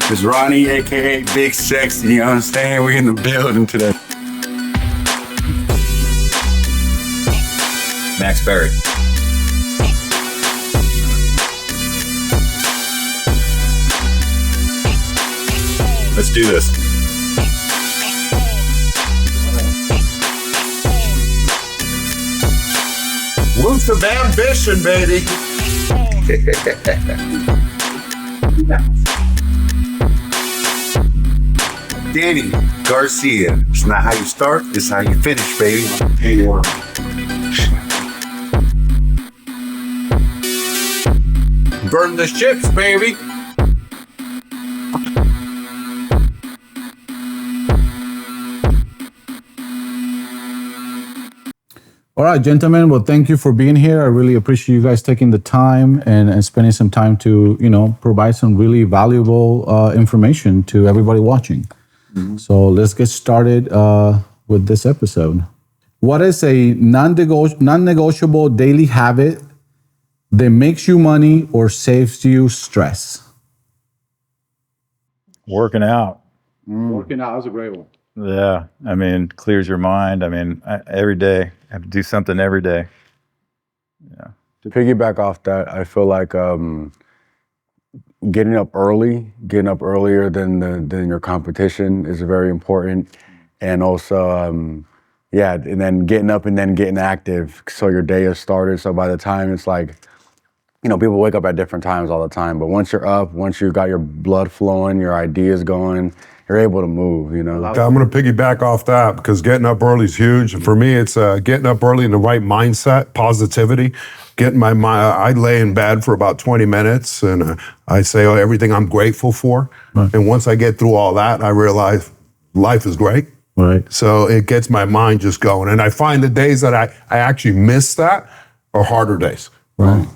It's Ronnie, aka Big Sexy. You understand? We're in the building today. Max Berry. Let's do this. Roots of ambition, baby. Danny Garcia. It's not how you start, it's how you finish, baby. Burn the ships, baby. All right, gentlemen. Well, thank you for being here. I really appreciate you guys taking the time and spending some time to, provide some really valuable information to everybody watching. Mm-hmm. So let's get started with this episode. What is a non-negotiable daily habit that makes you money or saves you stress? Working out. Working out is a great one. Yeah, clears your mind. Every day, I have to do something every day. Yeah. To piggyback off that, I feel like getting up earlier than your competition is very important, and also, and then getting up and then getting active so your day is started. So by the time it's like, people wake up at different times all the time, but once you're up, once you got your blood flowing, your ideas going, you're able to move, I'm going to piggyback off that because getting up early is huge. And for me, it's getting up early in the right mindset, positivity, getting my mind. I lay in bed for about 20 minutes and I say everything I'm grateful for. Right. And once I get through all that, I realize life is great. Right. So it gets my mind just going. And I find the days that I actually miss that are harder days. Right.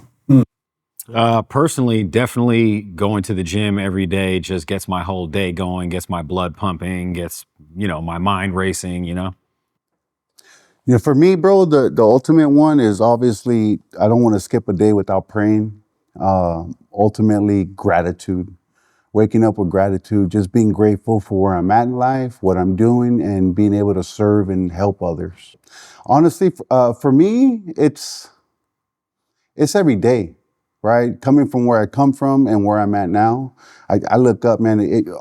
Personally, definitely going to the gym every day just gets my whole day going, gets my blood pumping, gets, my mind racing, Yeah, for me, bro, the ultimate one is obviously, I don't want to skip a day without praying. Ultimately, gratitude. Waking up with gratitude, just being grateful for where I'm at in life, what I'm doing, and being able to serve and help others. Honestly, for me, it's every day. Right? Coming from where I come from and where I'm at now, I look up, man,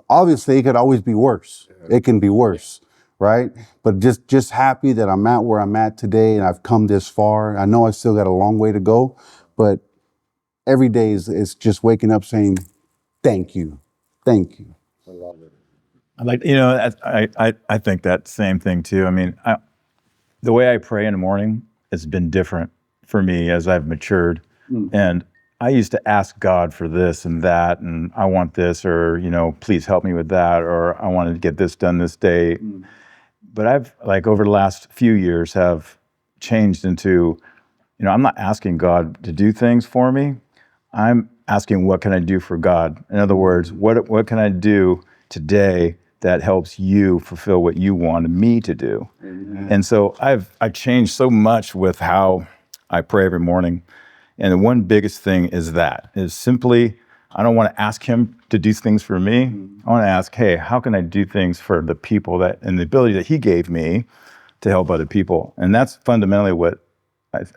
obviously it could always be worse. It can be worse, right? But just happy that I'm at where I'm at today and I've come this far. I know I still got a long way to go, but every day is just waking up saying, thank you. Thank you. I love it. I think that same thing too. The way I pray in the morning has been different for me as I've matured. And I used to ask God for this and that, and I want this, or, please help me with that, or I want to get this done this day. But I've, over the last few years, have changed into, I'm not asking God to do things for me. I'm asking, what can I do for God? In other words, what can I do today that helps you fulfill what you wanted me to do? Amen. And so I've changed so much with how I pray every morning. And the one biggest thing is simply, I don't want to ask him to do things for me. I want to ask, hey, how can I do things for the people and the ability that he gave me to help other people? And that's fundamentally what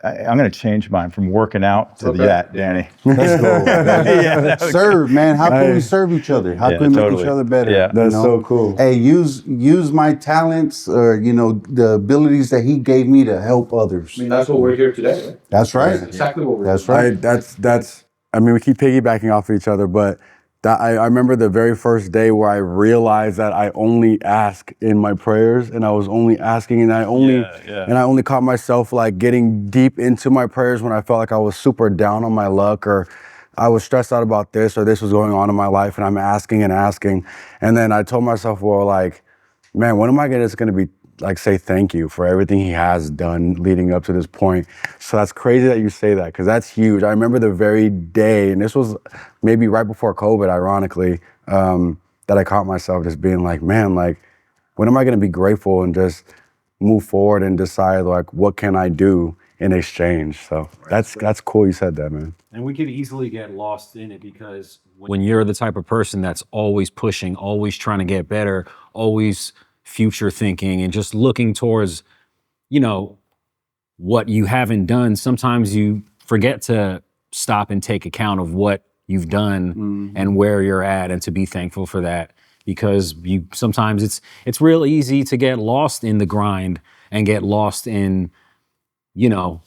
I'm going to change mine from working out to that, Danny. That's cool. Serve, man. How can we serve each other? How can we make each other better? Yeah, that's so cool. Hey, use my talents or, the abilities that he gave me to help others. That's what we're here today. That's right. That's exactly what we're That's right. We keep piggybacking off of each other, but I remember the very first day where I realized that I only ask in my prayers, and I was only asking, and I only caught myself getting deep into my prayers when I felt like I was super down on my luck, or I was stressed out about this, or this was going on in my life, and I'm asking and asking, and then I told myself, well, man, when am I just going to be say thank you for everything he has done leading up to this point. So that's crazy that you say that, because that's huge. I remember the very day, and this was maybe right before COVID, ironically, that I caught myself just being man, when am I going to be grateful and just move forward and decide what can I do in exchange? So that's cool you said that, man. And we could easily get lost in it because when you're the type of person that's always pushing, always trying to get better, always future thinking and just looking towards, you know, what you haven't done, sometimes you forget to stop and take account of what you've done and where you're at and to be thankful for that. Because you sometimes it's real easy to get lost in the grind and get lost in, you know,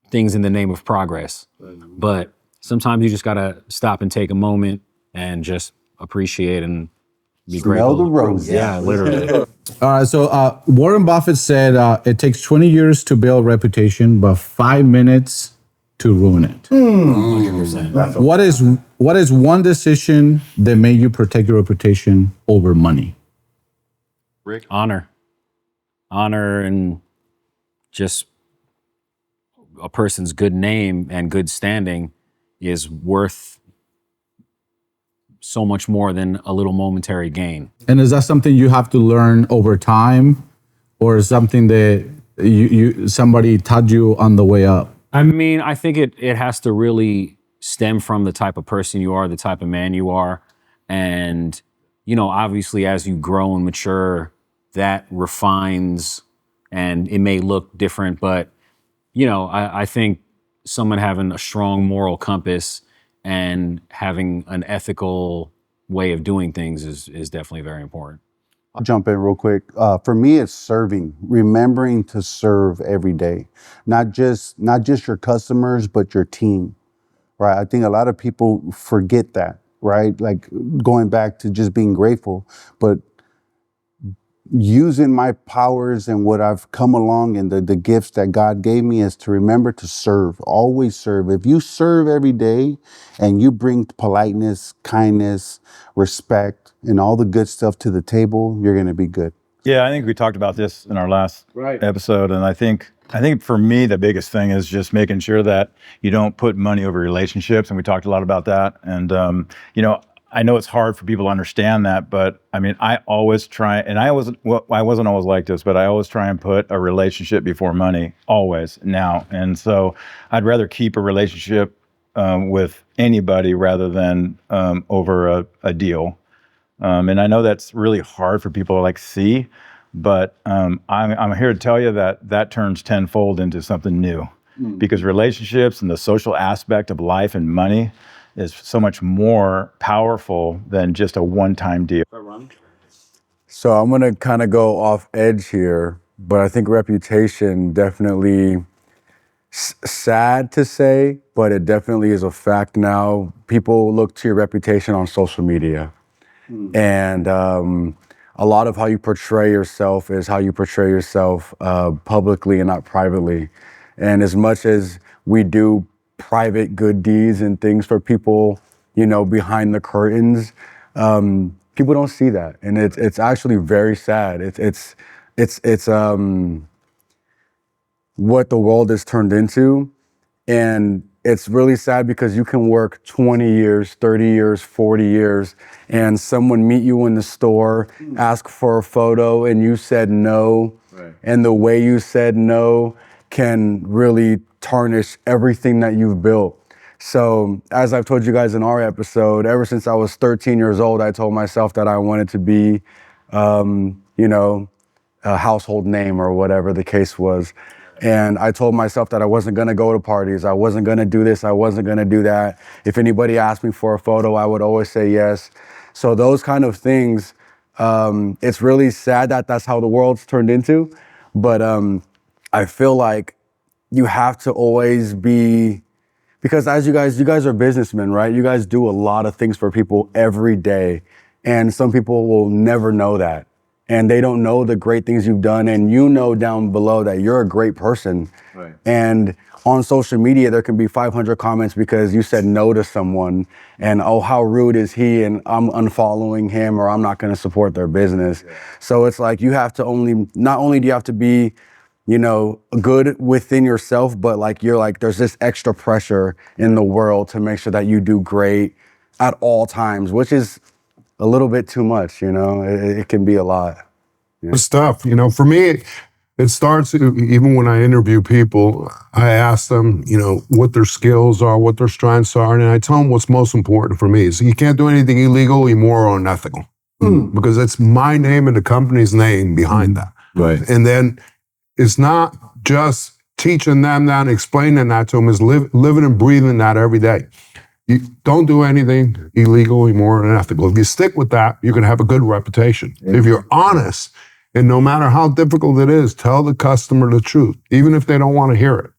things in the name of progress. But sometimes you just gotta stop and take a moment and just appreciate and be Smell grateful. the roses. Yeah, literally. All right, so Warren Buffett said it takes 20 years to build reputation, but 5 minutes to ruin it. 100%. What is one decision that made you protect your reputation over money? Honor and just a person's good name and good standing is worth so much more than a little momentary gain. And is that something you have to learn over time, or is something that somebody taught you on the way up? I mean, I think it has to really stem from the type of person you are, the type of man you are. And, you know, obviously as you grow and mature, that refines and it may look different, but, you know, I think someone having a strong moral compass and having an ethical way of doing things is definitely very important. I'll jump in real quick. For me, it's serving, remembering to serve every day, not just your customers, but your team, right? I think a lot of people forget that, right? Like going back to just being grateful, but using my powers and what I've come along and the gifts that God gave me is to remember to serve, always serve. If you serve every day and you bring politeness, kindness, respect, and all the good stuff to the table, you're going to be good. Yeah, I think we talked about this in our last episode, and I think for me the biggest thing is just making sure that you don't put money over relationships, and we talked a lot about that. And you know, I know it's hard for people to understand that, but I mean, I always try, and I wasn't always like this, but I always try and put a relationship before money, always now. And so I'd rather keep a relationship with anybody rather than over a deal. And I know that's really hard for people to like see, but I'm here to tell you that turns tenfold into something new, because relationships and the social aspect of life and money is so much more powerful than just a one-time deal. So I'm going to kind of go off edge here, but I think reputation definitely sad to say, but it definitely is a fact now. People look to your reputation on social media. And a lot of how you portray yourself is how you portray yourself publicly and not privately. And as much as we do private good deeds and things for people, you know, behind the curtains, people don't see that, and it's actually very sad. It's what the world has turned into, and it's really sad because you can work 20 years, 30 years, 40 years, and someone meet you in the store, ask for a photo, and you said no, and the way you said no can really tarnish everything that you've built. So as I've told you guys in our episode, ever since I was 13 years old, I told myself that I wanted to be, you know, a household name or whatever the case was. And I told myself that I wasn't going to go to parties. I wasn't going to do this. I wasn't going to do that. If anybody asked me for a photo, I would always say yes. So those kind of things, it's really sad that that's how the world's turned into. But I feel like you have to always be, because as you guys are businessmen, right? You guys do a lot of things for people every day. And some people will never know that. And they don't know the great things you've done. And you know down below that you're a great person. Right. And on social media, there can be 500 comments because you said no to someone. And, oh, how rude is he? And I'm unfollowing him, or I'm not going to support their business. Yeah. So it's like you have to not only do you have to be, you know, good within yourself, but like you're like, there's this extra pressure in the world to make sure that you do great at all times, which is a little bit too much, you know. It can be a lot. Yeah. Stuff, you know, for me, It starts even when I interview people. I ask them, what their skills are, what their strengths are, and I tell them what's most important for me. So you can't do anything illegal, immoral, or unethical, because it's my name and the company's name behind that. Right. And then it's not just teaching them that and explaining that to them. Is living and breathing that every day. You don't do anything illegal, immoral, and unethical. If you stick with that, you're going to have a good reputation. If you're honest. And no matter how difficult it is, tell the customer the truth, even if they don't want to hear it.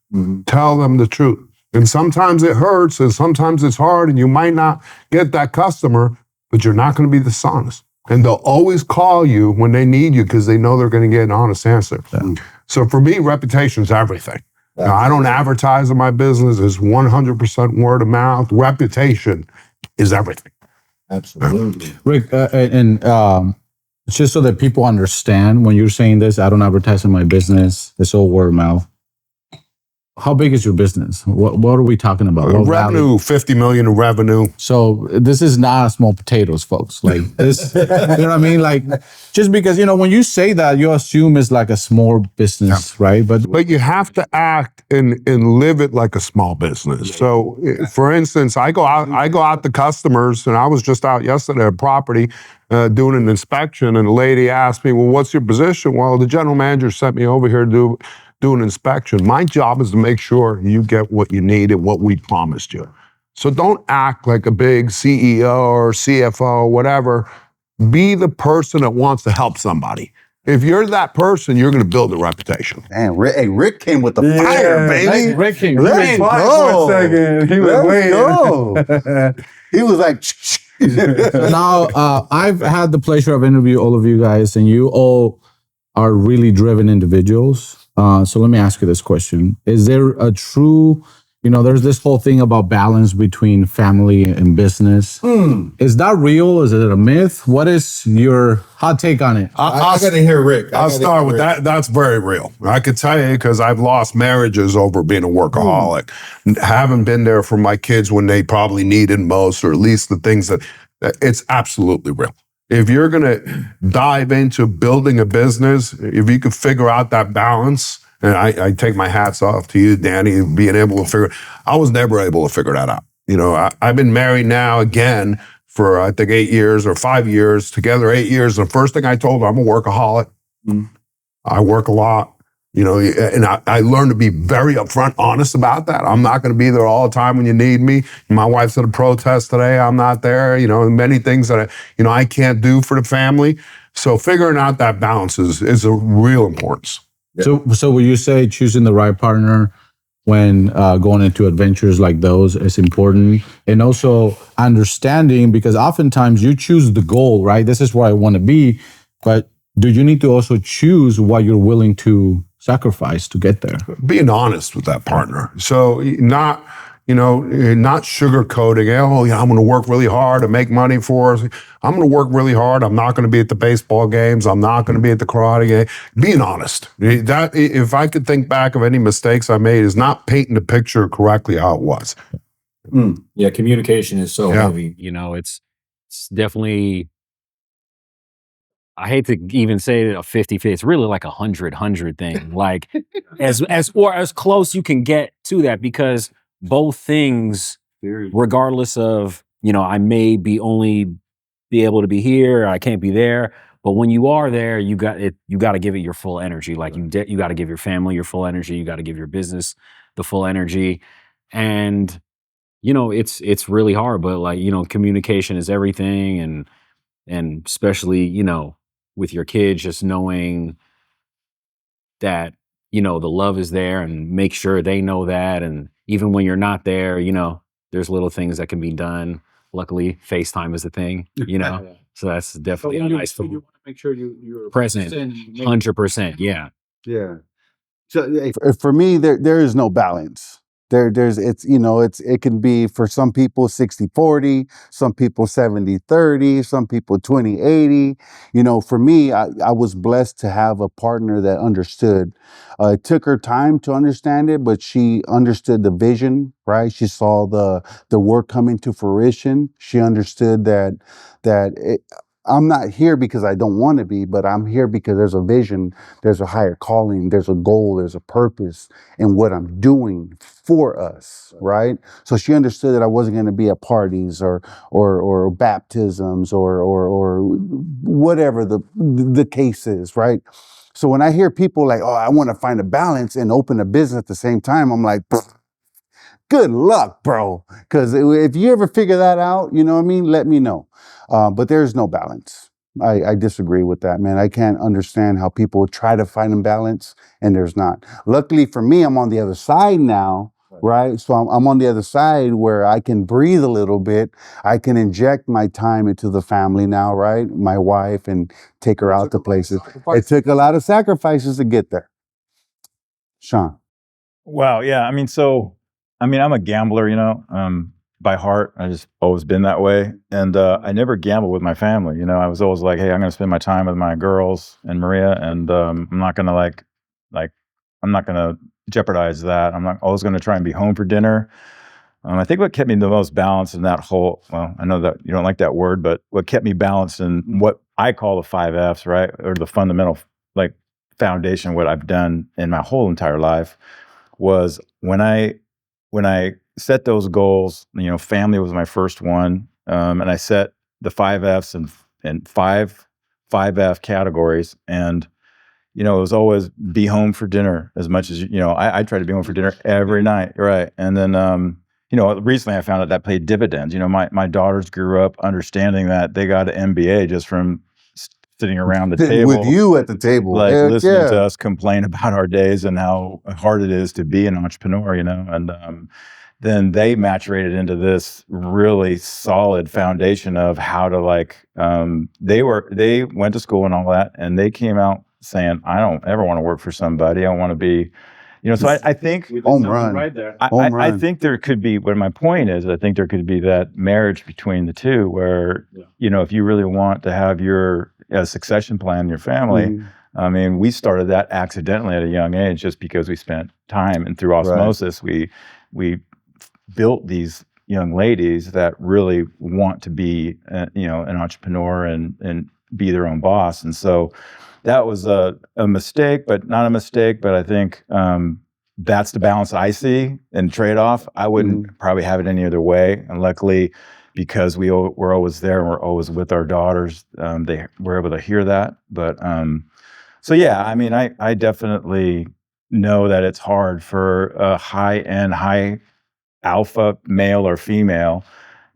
Tell them the truth. And sometimes it hurts, and sometimes it's hard, and you might not get that customer, but you're not going to be dishonest. And they'll always call you when they need you because they know they're going to get an honest answer. Yeah. So for me, reputation is everything. Now, I don't advertise in my business. It's 100% word of mouth. Reputation is everything. Absolutely. Rick, just so that people understand, when you're saying this, I don't advertise in my business, it's all word of mouth. How big is your business? What are we talking about? Revenue, 50 million in revenue. So this is not small potatoes, folks. Like this, you know what I mean? Like, just because, when you say that, you assume it's like a small business, right? But you have to act and live it like a small business. So for instance, I go out to customers, and I was just out yesterday at a property doing an inspection, and the lady asked me, well, what's your position? Well, the general manager sent me over here to do an inspection. My job is to make sure you get what you need and what we promised you. So don't act like a big CEO or CFO or whatever. Be the person that wants to help somebody. If you're that person, you're going to build a reputation. Man, Rick came with the fire, baby. Rick came. Let's go. For a second. He was waiting. He was like... Now, I've had the pleasure of interviewing all of you guys, and you all are really driven individuals. So let me ask you this question. Is there a true, there's this whole thing about balance between family and business. Is that real? Is it a myth? What is your hot take on it? I got to hear Rick. I'll start with that. That's very real. I could tell you because I've lost marriages over being a workaholic. Haven't been there for my kids when they probably needed most, or at least the things that it's absolutely real. If you're going to dive into building a business, if you could figure out that balance, and I take my hats off to you, Danny, being able to figure, I was never able to figure that out. I've been married now again for, I think, 8 years or 5 years, together 8 years. The first thing I told her, I'm a workaholic. I work a lot. And I learned to be very upfront, honest about that. I'm not going to be there all the time when you need me. My wife's at a protest today. I'm not there. Many things that I can't do for the family. So figuring out that balance is a real importance. So would you say choosing the right partner when going into adventures like those is important, and also understanding, because oftentimes you choose the goal, right? This is where I want to be, but do you need to also choose what you're willing to sacrifice to get there? Being honest with that partner. So not sugarcoating, I'm going to work really hard to make money for us. I'm going to work really hard. I'm not going to be at the baseball games. I'm not going to be at the karate game. Being honest. That, if I could think back of any mistakes I made, is not painting the picture correctly how it was. Yeah, communication is so heavy. It's definitely, I hate to even say it a 50-50. It's really like a 100-100 thing. Like as close you can get to that, because both things, regardless of, I may only be able to be here, I can't be there. But when you are there, you got to give it your full energy. Like you got to give your family your full energy. You got to give your business the full energy. And, it's really hard, but like, communication is everything. And especially, with your kids, just knowing that, the love is there, and make sure they know that. And even when you're not there, there's little things that can be done. Luckily, FaceTime is a thing, so that's definitely a nice thing. You want to make sure you're present, 100%. Yeah. Yeah. So for me, there is no balance. It can be, for some people 60-40, some people 70-30, some people 20-80. For me, I was blessed to have a partner that understood. It took her time to understand it, but she understood the vision, right? She saw the work coming to fruition. She understood that I'm not here because I don't want to be, but I'm here because there's a vision, there's a higher calling, there's a goal, there's a purpose in what I'm doing for us, right? So she understood that I wasn't going to be at parties or baptisms or whatever the case is, right? So when I hear people like, oh, I want to find a balance and open a business at the same time, I'm like, good luck, bro. Because if you ever figure that out, you know what I mean, let me know. But there's no balance. I disagree with that, man. I can't understand how people try to find a balance and there's not. Luckily for me, I'm on the other side now, right? So I'm on the other side where I can breathe a little bit. I can inject my time into the family now, right? My wife, and take her out to places. It took a lot of sacrifices to get there. Sean. Wow. Yeah. I mean, I'm a gambler, by heart. I just always been that way. And I never gambled with my family. You know, I was always like, hey, I'm going to spend my time with my girls and Maria. And I'm not going to I'm not going to jeopardize that. I'm not always going to try and be home for dinner. I think what kept me the most balanced in that whole, well, I know that you don't like that word, but what kept me balanced in what I call the 5 F's, right? Or the fundamental, foundation, what I've done in my whole entire life was when I set those goals, family was my first one. And I set the 5 F's and five F categories. And, it was always be home for dinner as much as, I try to be home for dinner every night. Right. And then, recently I found out that paid dividends. My daughters grew up understanding that they got an MBA just from sitting around the table with you at the table, listening to us complain about our days and how hard it is to be an entrepreneur, and then they maturated into this really solid foundation of how to they went to school and all that, and they came out saying, I don't ever want to work for somebody. I want to be, so I think home run right there. I think there could be, what my point is, I think there could be that marriage between the two where, if you really want to have your succession plan in your family, Mm-hmm. I mean, we started that accidentally at a young age just because we spent time, and through osmosis, we built these young ladies that really want to be, an entrepreneur and be their own boss. And so that was a mistake, but not a mistake. But I think that's the balance I see and trade-off. I wouldn't probably have it any other way. And luckily, because we're always there and we're always with our daughters, they were able to hear that. But so yeah, I mean, I definitely know that it's hard for a high alpha male or female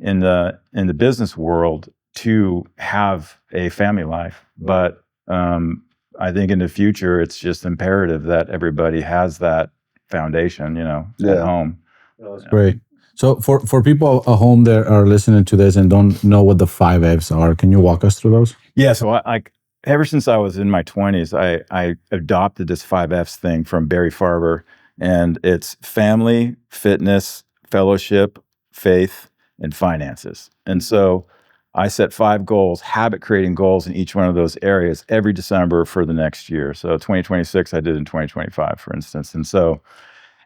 in the business world to have a family life. But I think in the future, it's just imperative that everybody has that foundation, at home. That's great. So for people at home that are listening to this and don't know what the 5 F's are, can you walk us through those? Yeah. So I ever since I was in my 20s, I adopted this 5 F's thing from Barry Farber, and it's family, fitness, fellowship, faith, and finances. And so I set 5 goals, habit creating goals in each one of those areas every December for the next year. So 2026, I did in 2025, for instance.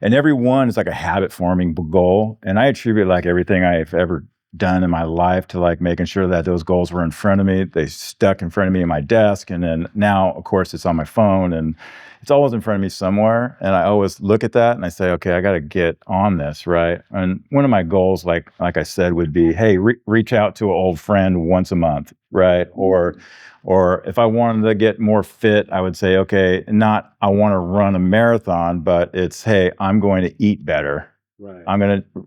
And every one is like a habit forming goal. And I attribute everything I've ever done in my life to making sure that those goals were in front of me. They stuck in front of me in my desk. And then now, of course, it's on my phone and it's always in front of me somewhere. And I always look at that and I say, okay, I got to get on this, right? And one of my goals, like I said, would be, hey, reach out to an old friend once a month, right? Or if I wanted to get more fit, I would say, okay, not I want to run a marathon, but it's, hey, I'm going to eat better. Right. I'm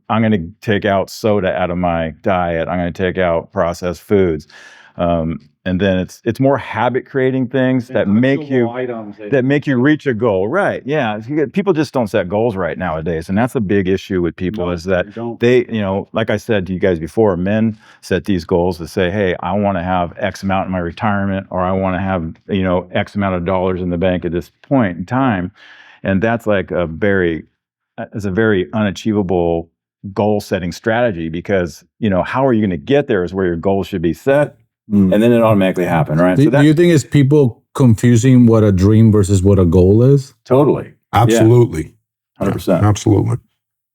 gonna take out soda out of my diet. I'm gonna take out processed foods, and then it's more habit creating things that make you reach a goal. Right? Yeah. People just don't set goals right nowadays, and that's a big issue with people. Is that they, like I said to you guys before, men set these goals to say, hey, I want to have X amount in my retirement, or I want to have X amount of dollars in the bank at this point in time, and that's is a very unachievable goal-setting strategy because, how are you going to get there is where your goals should be set, and then it automatically happen, right? Do you think it's people confusing what a dream versus what a goal is? Totally. Absolutely. Yeah. 100%. Absolutely.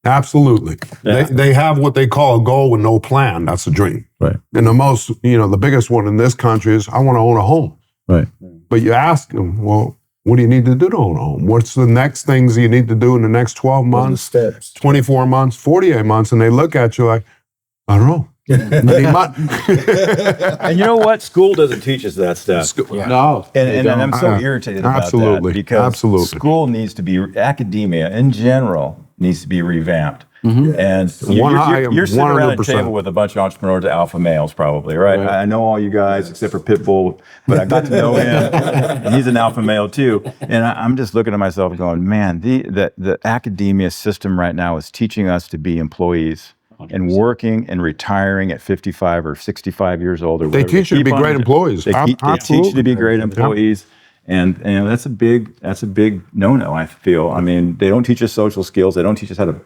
Absolutely. They have what they call a goal with no plan. That's a dream. Right. And the biggest one in this country is I want to own a home. Right. But you ask them, well, what do you need to do to own a home? What's the next things you need to do in the next 12 months, steps. 24 months, 48 months? And they look at you like, I don't know. And you know what? School doesn't teach us that stuff. No. And I'm so irritated about Absolutely. that because Absolutely. school needs to be, academia in general needs to be revamped. And you're sitting around a 100%. table with a bunch of entrepreneurs, alpha males probably, right? I know all you guys except for Pitbull, but I got to know him. And he's an alpha male too. And I'm just looking at myself going, man, the academia system right now is teaching us to be employees. 100%. And working and retiring at 55 or 65 years old or whatever. They teach you to be great employees. They teach you to be great employees. And that's a big no-no, I feel. I mean, they don't teach us social skills. They don't teach us how to,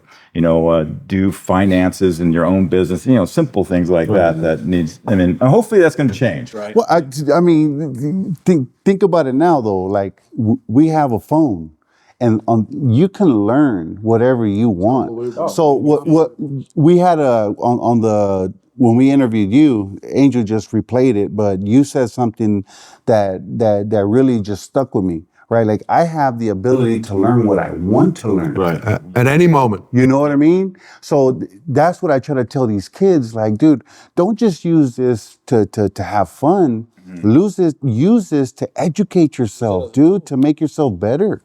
do finances in your own business, simple things like that needs, hopefully that's going to change. Right. Well, I mean, think about it now though. Like we have a phone. And you can learn whatever you want. So what we had when we interviewed you, Angel just replayed it, but you said something that really just stuck with me, right? Like I have the ability to learn what I want to learn. Right. At any moment. You know what I mean? So that's what I try to tell these kids, like, dude, don't just use this to have fun. Use this to educate yourself, dude, to make yourself better.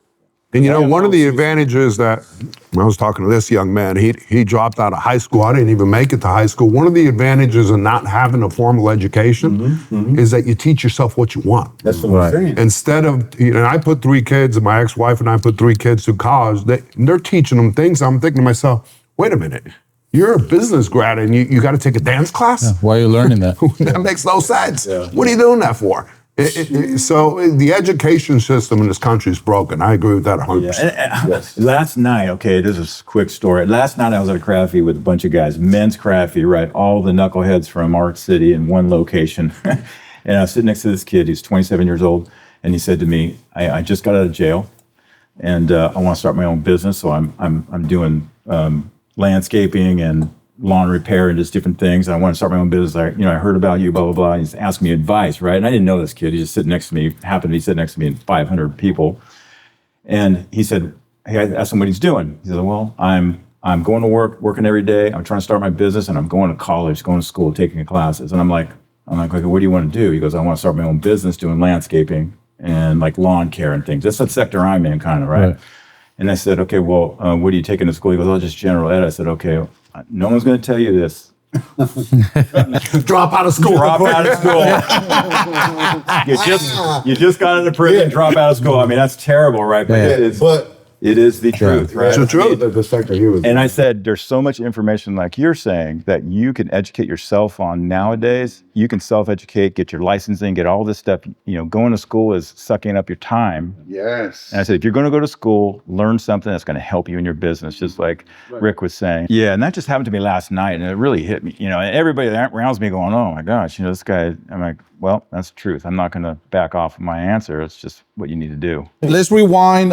And one of the advantages that I was talking to this young man, he dropped out of high school. I didn't even make it to high school. One of the advantages of not having a formal education is that you teach yourself what you want. That's what I'm saying. Instead of, I put 3 kids, and my ex-wife and I put 3 kids through college. They're teaching them things. I'm thinking to myself, wait a minute. You're a business grad and you got to take a dance class? Yeah, why are you learning that? That makes no sense. Yeah. What are you doing that for? So the education system in this country is broken. I agree with that 100%. Yeah. Last night, okay, this is a quick story. Last night I was at a craft feed with a bunch of guys, men's craft feed, right? All the knuckleheads from Art City in one location. And I was sitting next to this kid, he's 27 years old, and he said to me, I just got out of jail and I want to start my own business. So I'm doing landscaping and lawn repair and just different things. I want to start my own business. I heard about you, blah, blah, blah. And he's asking me advice, right? And I didn't know this kid. He's just sitting next to me, happened to be sitting next to me and 500 people. And he said, hey, I asked him what he's doing. He said, well, I'm going to work, working every day. I'm trying to start my business and I'm going to college, going to school, taking classes. And I'm like, okay, what do you want to do? He goes, I want to start my own business doing landscaping and like lawn care and things. That's the sector I'm in kind of, right? And I said, okay, well, what are you taking to school? He goes, oh, just general ed. I said, okay, no one's going to tell you this. Drop out of school. Drop out of school. you just got into prison, drop out of school. I mean, that's terrible, right? But it is the truth, right? It's the truth. And I said, there's so much information like you're saying that you can educate yourself on nowadays. You can self-educate, get your licensing, get all this stuff. Going to school is sucking up your time. Yes. And I said, if you're going to go to school, learn something that's going to help you in your business, just like Rick was saying. Yeah, and that just happened to me last night, and it really hit me. And everybody around me going, oh my gosh, this guy, I'm like, well, that's the truth. I'm not going to back off of my answer. It's just what you need to do. Let's rewind,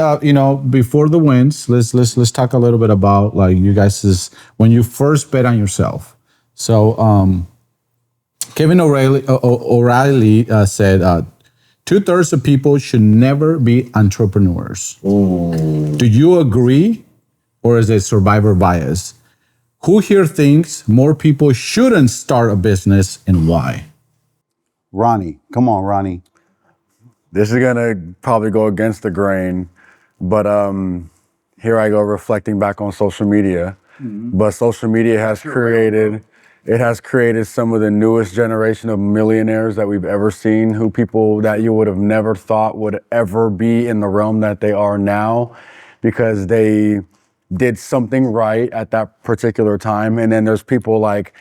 before the wins. Let's talk a little bit about like you guys' when you first bet on yourself. So Kevin O'Reilly said 2/3 of people should never be entrepreneurs. Ooh. Do you agree, or is it survivor bias? Who here thinks more people shouldn't start a business and why? Ronnie, come on, Ronnie. This is gonna probably go against the grain, but here I go reflecting back on social media. Mm-hmm. But social media has created some of the newest generation of millionaires that we've ever seen, people that you would have never thought would ever be in the realm that they are now, because they did something right at that particular time. And then there's people like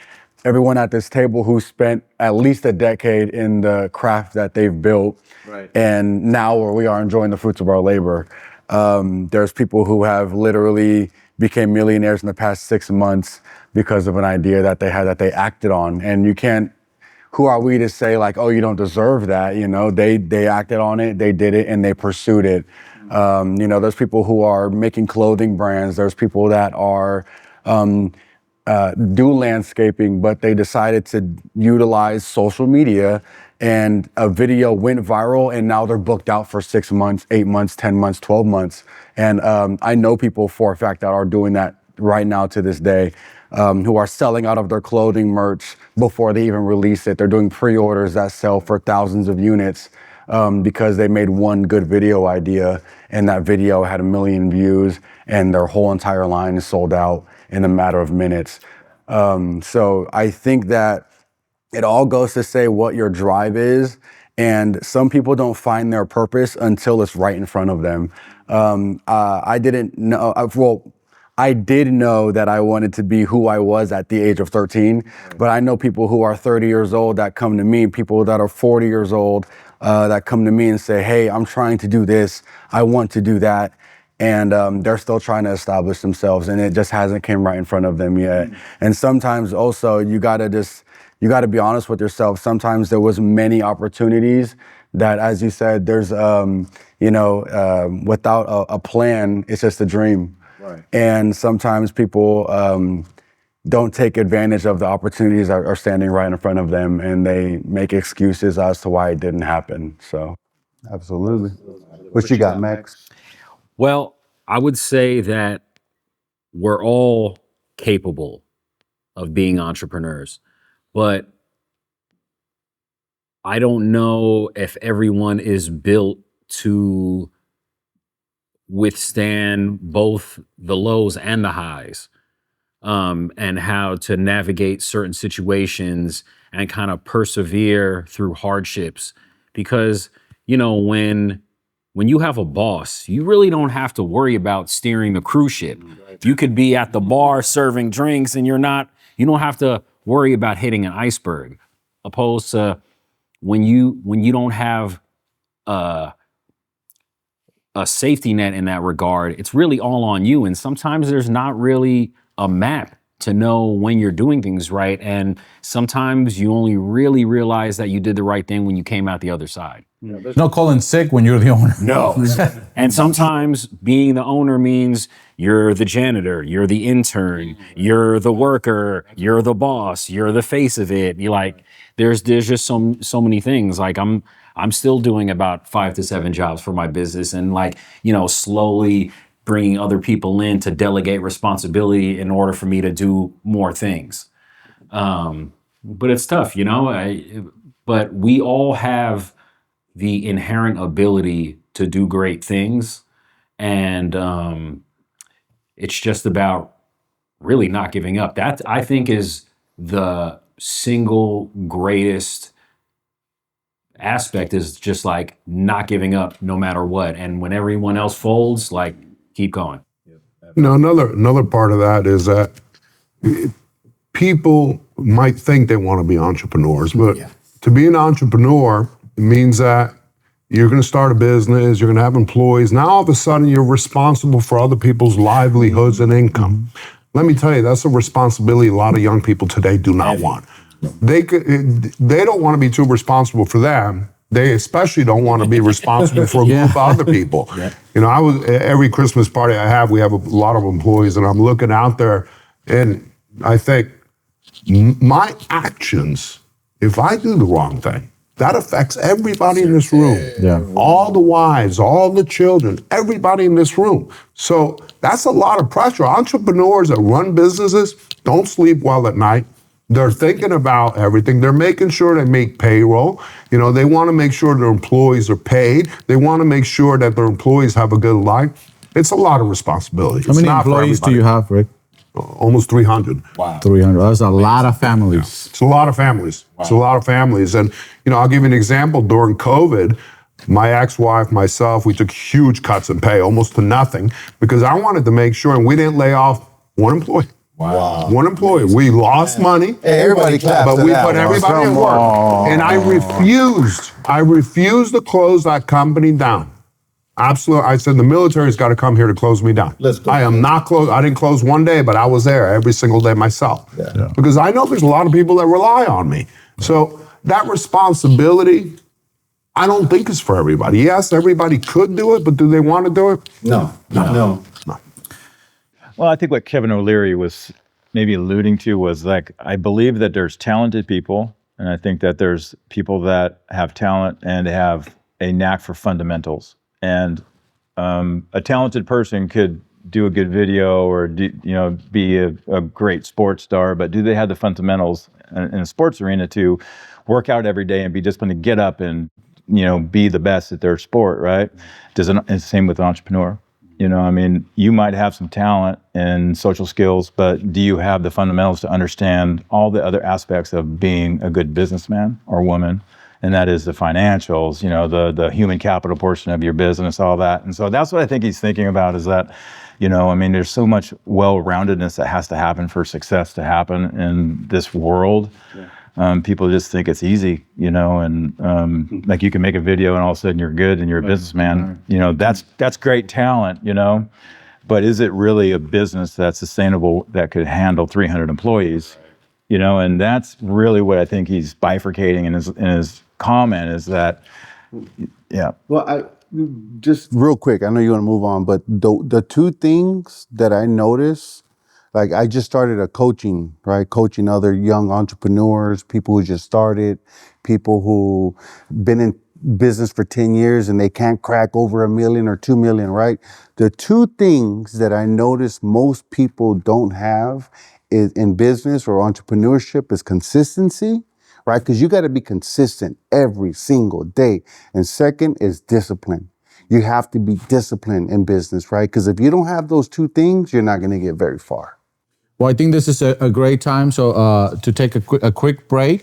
everyone at this table who spent at least a decade in the craft that they've built. Right. And now where we are enjoying the fruits of our labor. There's people who have literally became millionaires in the past 6 months because of an idea that they had that they acted on. And you can't, who are we to say like, oh, you don't deserve that? They acted on it, they did it, and they pursued it. There's people who are making clothing brands. There's people that are do landscaping, but they decided to utilize social media, and a video went viral, and now they're booked out for 6 months, 8 months, 10 months, 12 months. And I know people for a fact that are doing that right now to this day, who are selling out of their clothing merch before they even release it. They're doing pre-orders that sell for thousands of units because they made one good video idea, and that video had 1 million views, and their whole entire line is sold out in a matter of minutes. So I think that it all goes to say what your drive is, and some people don't find their purpose until it's right in front of them. I didn't know, I did know that I wanted to be who I was at the age of 13, but I know people who are 30 years old that come to me, people that are 40 years old that come to me and say, hey, I'm trying to do this, I want to do that. And they're still trying to establish themselves, and it just hasn't came right in front of them yet. And sometimes also you gotta be honest with yourself. Sometimes there was many opportunities that, as you said, there's, without a plan, it's just a dream. Right. And sometimes people don't take advantage of the opportunities that are standing right in front of them, and they make excuses as to why it didn't happen. So, Absolutely. What you got, Max? Well, I would say that we're all capable of being entrepreneurs, but I don't know if everyone is built to withstand both the lows and the highs, and how to navigate certain situations and kind of persevere through hardships. Because, when you have a boss, you really don't have to worry about steering the cruise ship. You could be at the bar serving drinks, and you don't have to worry about hitting an iceberg. Opposed to when you don't have a safety net in that regard, it's really all on you. And sometimes there's not really a map to know when you're doing things right. And sometimes you only really realize that you did the right thing when you came out the other side. There's no calling sick when you're the owner. No. And sometimes being the owner means you're the janitor, you're the intern, you're the worker, you're the boss, you're the face of it. You're like, there's just so many things. Like I'm still doing about 5 to 7 jobs for my business, and slowly bringing other people in to delegate responsibility in order for me to do more things. But it's tough, but we all have the inherent ability to do great things. And it's just about really not giving up. That, I think, is the single greatest aspect, is just like not giving up no matter what. And when everyone else folds, keep going. Another part of that is that people might think they want to be entrepreneurs, but to be an entrepreneur, it means that you're going to start a business, you're going to have employees. Now, all of a sudden, you're responsible for other people's livelihoods and income. Let me tell you, that's a responsibility a lot of young people today do not want. They don't want to be too responsible for them. They especially don't want to be responsible for a group of other people. Every Christmas party I have, we have a lot of employees, and I'm looking out there, and I think my actions, if I do the wrong thing, that affects everybody in this room. Yeah. All the wives, all the children, everybody in this room. So that's a lot of pressure. Entrepreneurs that run businesses don't sleep well at night. They're thinking about everything. They're making sure they make payroll. They want to make sure their employees are paid. They want to make sure that their employees have a good life. It's a lot of responsibility. How many employees do you have, Rick? Almost 300. Wow. 300. That's a lot of families. It's a lot of families. Wow. It's a lot of families. And, I'll give you an example. During COVID, my ex-wife, myself, we took huge cuts in pay, almost to nothing, because I wanted to make sure, and we didn't lay off one employee. Wow. One employee. We lost money. Hey, everybody clapped. But we put everybody at work. And I refused to close that company down. Absolutely. I said, the military's got to come here to close me down. Let's go. I am not closed. I didn't close one day, but I was there every single day myself. Yeah. Because I know there's a lot of people that rely on me. So that responsibility, I don't think is for everybody. Yes, everybody could do it, but do they want to do it? No. Well, Well, I think what Kevin O'Leary was maybe alluding to was like, I believe that there's talented people, and I think that there's people that have talent and have a knack for fundamentals. And a talented person could do a good video or be a great sports star, but do they have the fundamentals in a sports arena to work out every day and be disciplined to get up and be the best at their sport, right? It's the same with an entrepreneur. I mean, you might have some talent and social skills, but do you have the fundamentals to understand all the other aspects of being a good businessman or woman? And that is the financials, the human capital portion of your business, all that. And so that's what I think he's thinking about, is that, I mean, there's so much well-roundedness that has to happen for success to happen in this world. Yeah. People just think it's easy, and like you can make a video and all of a sudden you're good and you're a businessman. That's great talent, but is it really a business that's sustainable that could handle 300 employees? And that's really what I think he's bifurcating in his comment, is that, yeah. Well, I just real quick, I know you want to move on, but the two things that I notice, like I just started a coaching, right? Coaching other young entrepreneurs, people who just started, people who been in business for 10 years and they can't crack over 1 million or 2 million, right? The two things that I notice most people don't have is in business or entrepreneurship is consistency, right? Because you got to be consistent every single day. And second is discipline. You have to be disciplined in business, right? Because if you don't have those two things, you're not going to get very far. Well, I think this is a great time to take a quick break.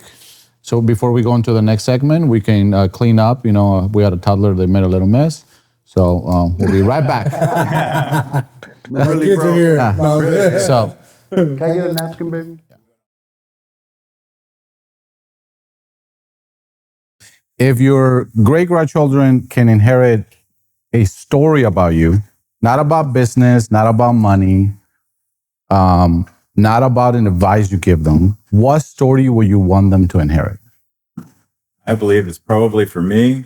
So before we go into the next segment, we can clean up. We had a toddler that made a little mess. So we'll be right back. Really, bro. So, Can I get a napkin, baby? if your great-grandchildren can inherit a story about you, not about business, not about money, not about an advice you give them, what story would you want them to inherit? I believe it's probably, for me,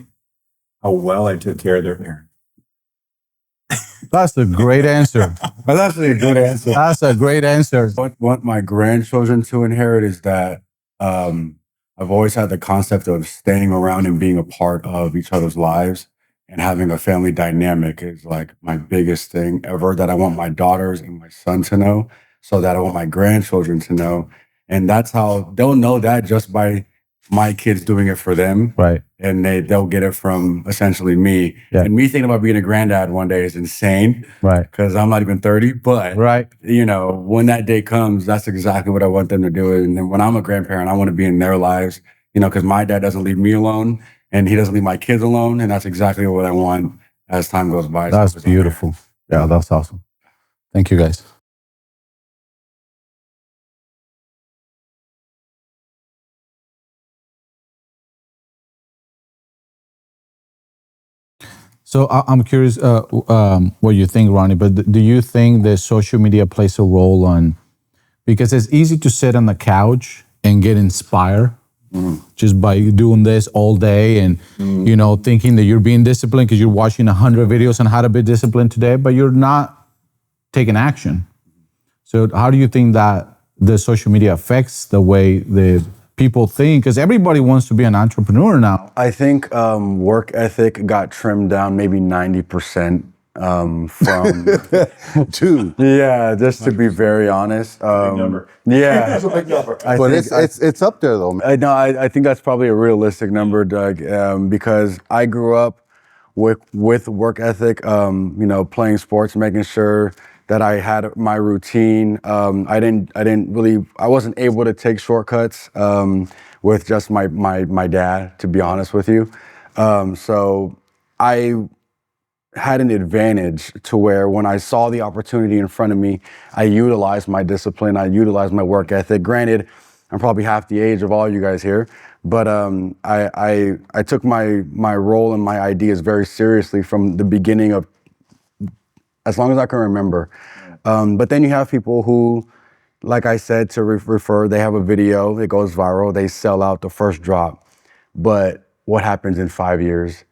how well I took care of their parents. That's a great answer. But that's a good answer. That's a great answer. What want my grandchildren to inherit is that I've always had the concept of staying around and being a part of each other's lives, and having a family dynamic is like my biggest thing ever that I want my daughters and my son to know, so that I want my grandchildren to know. And that's how they'll know that, just by my kids doing it for them. Right. And they'll get it from essentially me. Yeah. And me thinking about being a granddad one day is insane. Right. Because I'm not even 30, but Right. when that day comes, that's exactly what I want them to do. And then when I'm a grandparent, I want to be in their lives, because my dad doesn't leave me alone and he doesn't leave my kids alone. And that's exactly what I want as time goes by. That's beautiful. Yeah, that's awesome. Thank you, guys. So I'm curious what you think, Ronnie, but do you think that social media plays a role on, because it's easy to sit on the couch and get inspired just by doing this all day and, thinking that you're being disciplined because you're watching 100 videos on how to be disciplined today, but you're not taking action. So how do you think that the social media affects the way the people think? Because everybody wants to be an entrepreneur now. I think work ethic got trimmed down maybe 90% from Two. Yeah, just to be very honest. Yeah, That's a big number. But it's up there though, man. I think that's probably a realistic number, Doug, because I grew up with work ethic, playing sports, making sure that I had my routine. I wasn't able to take shortcuts with just my dad, to be honest with you. So I had an advantage to where when I saw the opportunity in front of me, I utilized my discipline, I utilized my work ethic. Granted, I'm probably half the age of all you guys here, but I took my role and my ideas very seriously from the beginning of, as long as I can remember. But then you have people who, like I said, to refer, they have a video, it goes viral, they sell out the first drop. But what happens in 5 years?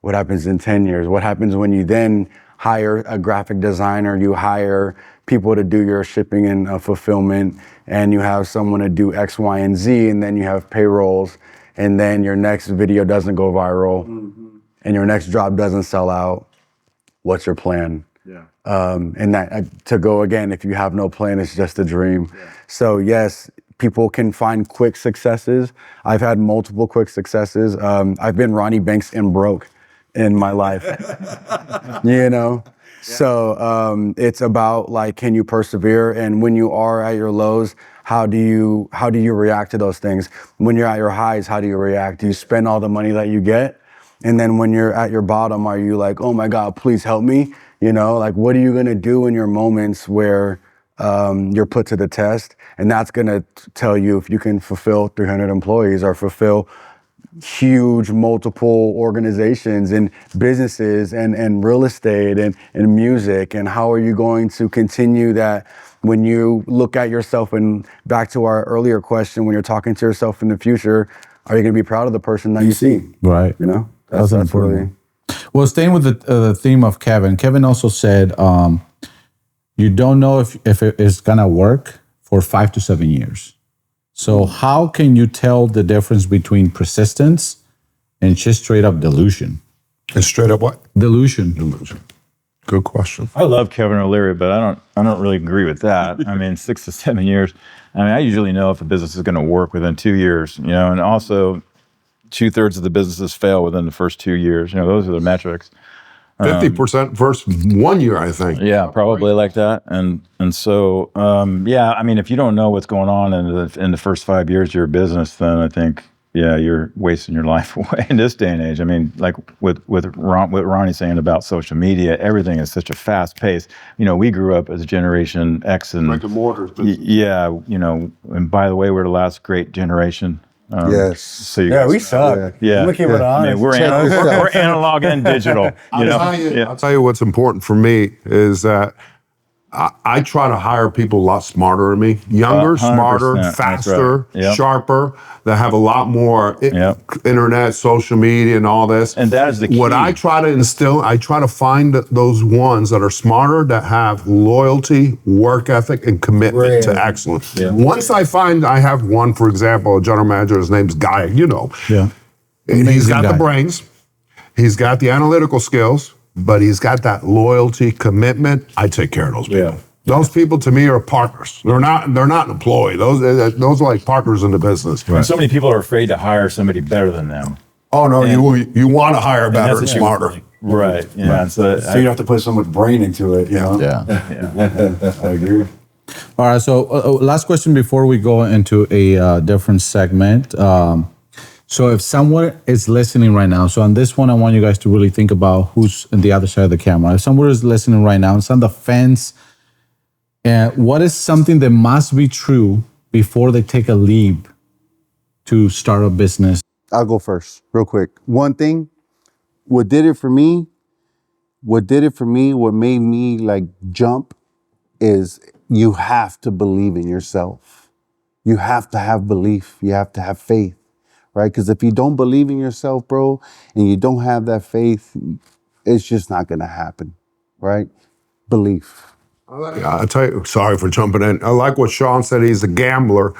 What happens in 10 years? What happens when you then hire a graphic designer, you hire people to do your shipping and fulfillment, and you have someone to do X, Y, and Z, and then you have payrolls, and then your next video doesn't go viral, and your next drop doesn't sell out. What's your plan? Yeah. And that to go again, if you have no plan, it's just a dream. Yeah. So yes, people can find quick successes. I've had multiple quick successes. I've been Ronnie Banks and broke in my life, you know? Yeah. So it's about like, can you persevere? And when you are at your lows, how do you react to those things? When you're at your highs, how do you react? Do you spend all the money that you get? And then when you're at your bottom, are you like, oh my God, please help me? You know, like, what are you gonna do in your moments where you're put to the test? And that's gonna tell you if you can fulfill 300 employees or fulfill huge multiple organizations and businesses and real estate and music. And how are you going to continue that when you look at yourself? And back to our earlier question, when you're talking to yourself in the future, are you gonna be proud of the person that you see? Right. You know? That's important. Well, staying with the theme of Kevin, Kevin also said, you don't know if it is going to work for 5 to 7 years. So how can you tell the difference between persistence and just straight up delusion? And straight up what? Delusion. Good question. I love Kevin O'Leary, but I don't really agree with that. I mean, 6 to 7 years. I mean, I usually know if a business is going to work within 2 years, you know, and also 2/3 of the businesses fail within the first 2 years. You know, those are the metrics. 50% first 1 year, I think. Yeah, probably like that. And so, yeah, I mean, if you don't know what's going on in the first 5 years of your business, then I think, yeah, you're wasting your life away in this day and age. I mean, like what Ronnie's saying about social media, everything is such a fast pace. You know, we grew up as a Generation X and Brick and mortars business. yeah, you know, and by the way, we're the last great generation. Yes. So you Yeah, guys we suck. Yeah. I'm gonna keep it honest. I mean, we're analog and digital. You know? I'll tell you what's important for me is that I try to hire people a lot smarter than me. Younger, 100%, smarter, that's faster, right. Yep. sharper, that have a lot more internet, social media, and all this. And that is the key. What I try to instill, I try to find those ones that are smarter, that have loyalty, work ethic, and commitment to excellence. Yeah. Once I find I have one, for example, a general manager, his name's Guy, you know. Yeah. And he's got the brains, he's got the analytical skills, but he's got that loyalty, commitment. I take care of those people. Yeah. Those people to me are partners. They're not an employee. Those are like partners in the business. Right. So many people are afraid to hire somebody better than them. Oh no, you want to hire better and smarter. Right. Yeah. Right. So you have to put so much brain into it. You know? Yeah. I agree. All right. So last question before we go into a different segment. So if someone is listening right now, so on this one, I want you guys to really think about who's on the other side of the camera. If someone is listening right now, it's on the fence, what is something that must be true before they take a leap to start a business? I'll go first, real quick. One thing, what did it for me, what made me like jump is you have to believe in yourself. You have to have belief. You have to have faith. Right? Because if you don't believe in yourself, bro, and you don't have that faith, it's just not going to happen. Right? Belief. I tell you, sorry for jumping in. I like what Sean said. He's a gambler.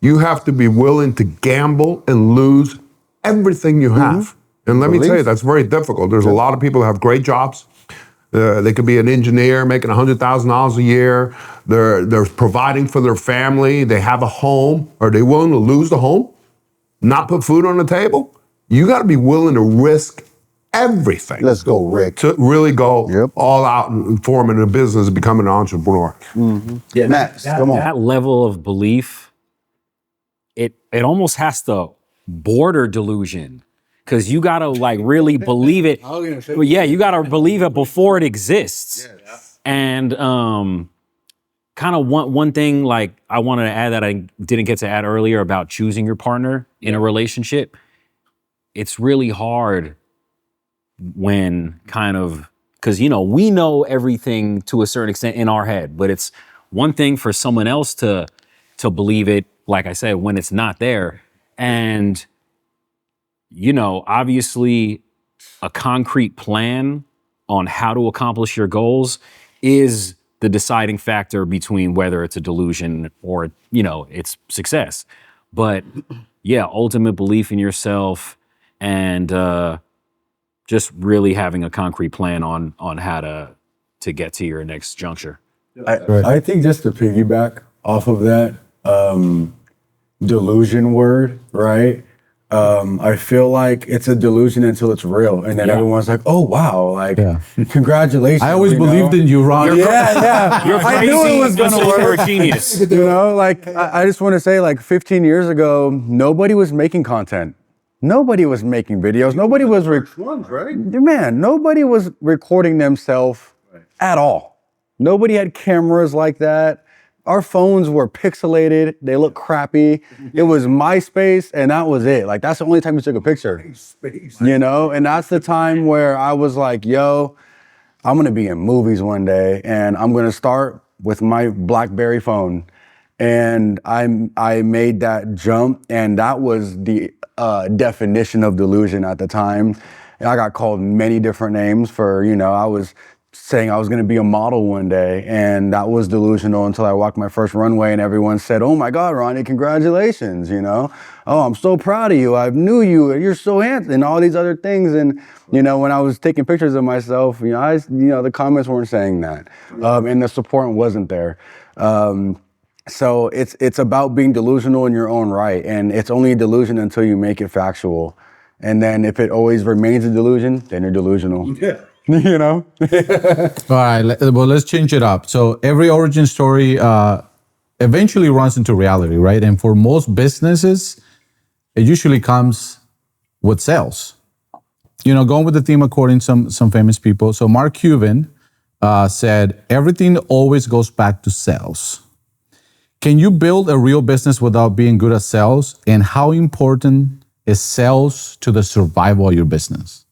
You have to be willing to gamble and lose everything you have. And let me tell you, that's very difficult. There's a lot of people who have great jobs. They could be an engineer making $100,000 a year. They're providing for their family. They have a home. Are they willing to lose the home? Not put food on the table? You got to be willing to risk everything. Let's go, Rick. To really go all out and forming a business and becoming an entrepreneur. Yeah, Max, come on. That level of belief, it almost has to border delusion. Because you got to like really believe it. Well, yeah, you got to believe it before it exists. Yes. And kind of one thing like I wanted to add that I didn't get to add earlier about choosing your partner in a relationship. It's really hard when kind of, because, you know, we know everything to a certain extent in our head, but it's one thing for someone else to believe it, like I said, when it's not there. And, you know, obviously a concrete plan on how to accomplish your goals is the deciding factor between whether it's a delusion or, it's success. But yeah, ultimate belief in yourself and just really having a concrete plan on how to get to your next juncture. I think just to piggyback off of that delusion word, right? I feel like it's a delusion until it's real, and then everyone's like, "Oh wow, like congratulations!" I always believed in you, Ron. Yeah. You're I knew it was gonna You're work. a genius. Like I just want to say, like 15 years ago, nobody was making content. Nobody was making videos. Nobody was nobody was recording themselves at all. Nobody had cameras like that. Our phones were pixelated. They looked crappy. It was MySpace, and that was it. Like, that's the only time you took a picture. And that's the time where I was like, yo, I'm gonna be in movies one day, and I'm gonna start with my BlackBerry phone. And I made that jump, and that was the definition of delusion at the time. And I got called many different names for, I was saying I was going to be a model one day, and that was delusional until I walked my first runway and everyone said, "Oh my God, Ronnie, congratulations, oh, I'm so proud of you. I knew you, you're so handsome," and all these other things. And, when I was taking pictures of myself, the comments weren't saying that, and the support wasn't there. So it's about being delusional in your own right, and it's only a delusion until you make it factual. And then if it always remains a delusion, then you're delusional. Yeah. All right, well, let's change it up. So every origin story eventually runs into reality, right? And for most businesses, it usually comes with sales. Going with the theme according to some famous people. So Mark Cuban said, everything always goes back to sales. Can you build a real business without being good at sales? And how important is sales to the survival of your business?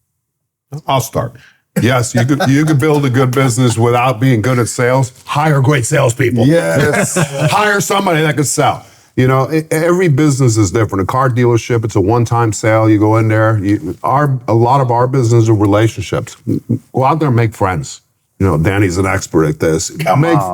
I'll start. Yes, you could build a good business without being good at sales. Hire great salespeople. Yes. Hire somebody that can sell. Every business is different. A car dealership, it's a one-time sale. You go in there. A lot of our business are relationships. Go out there and make friends. Danny's an expert at this.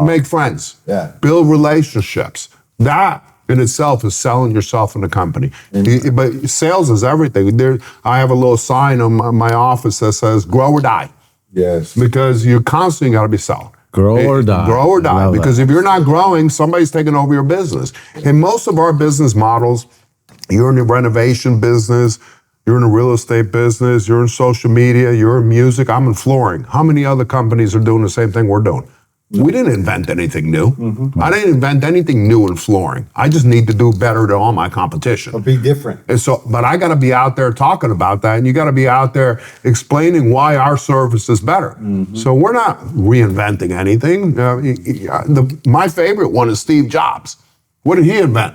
Make friends. Yeah. Build relationships. That in itself is selling yourself in a company. But sales is everything. I have a little sign on my office that says "Grow or Die." Yes. Because you constantly got to be selling. Grow or die. Grow or die. Because if you're not growing, somebody's taking over your business. And most of our business models, you're in the renovation business, you're in the real estate business, you're in social media, you're in music, I'm in flooring. How many other companies are doing the same thing we're doing? We didn't invent anything new. Mm-hmm. I didn't invent anything new in flooring. I just need to do better than all my competition. Or be different. And but I got to be out there talking about that, and you got to be out there explaining why our service is better. Mm-hmm. So we're not reinventing anything. My favorite one is Steve Jobs. What did he invent?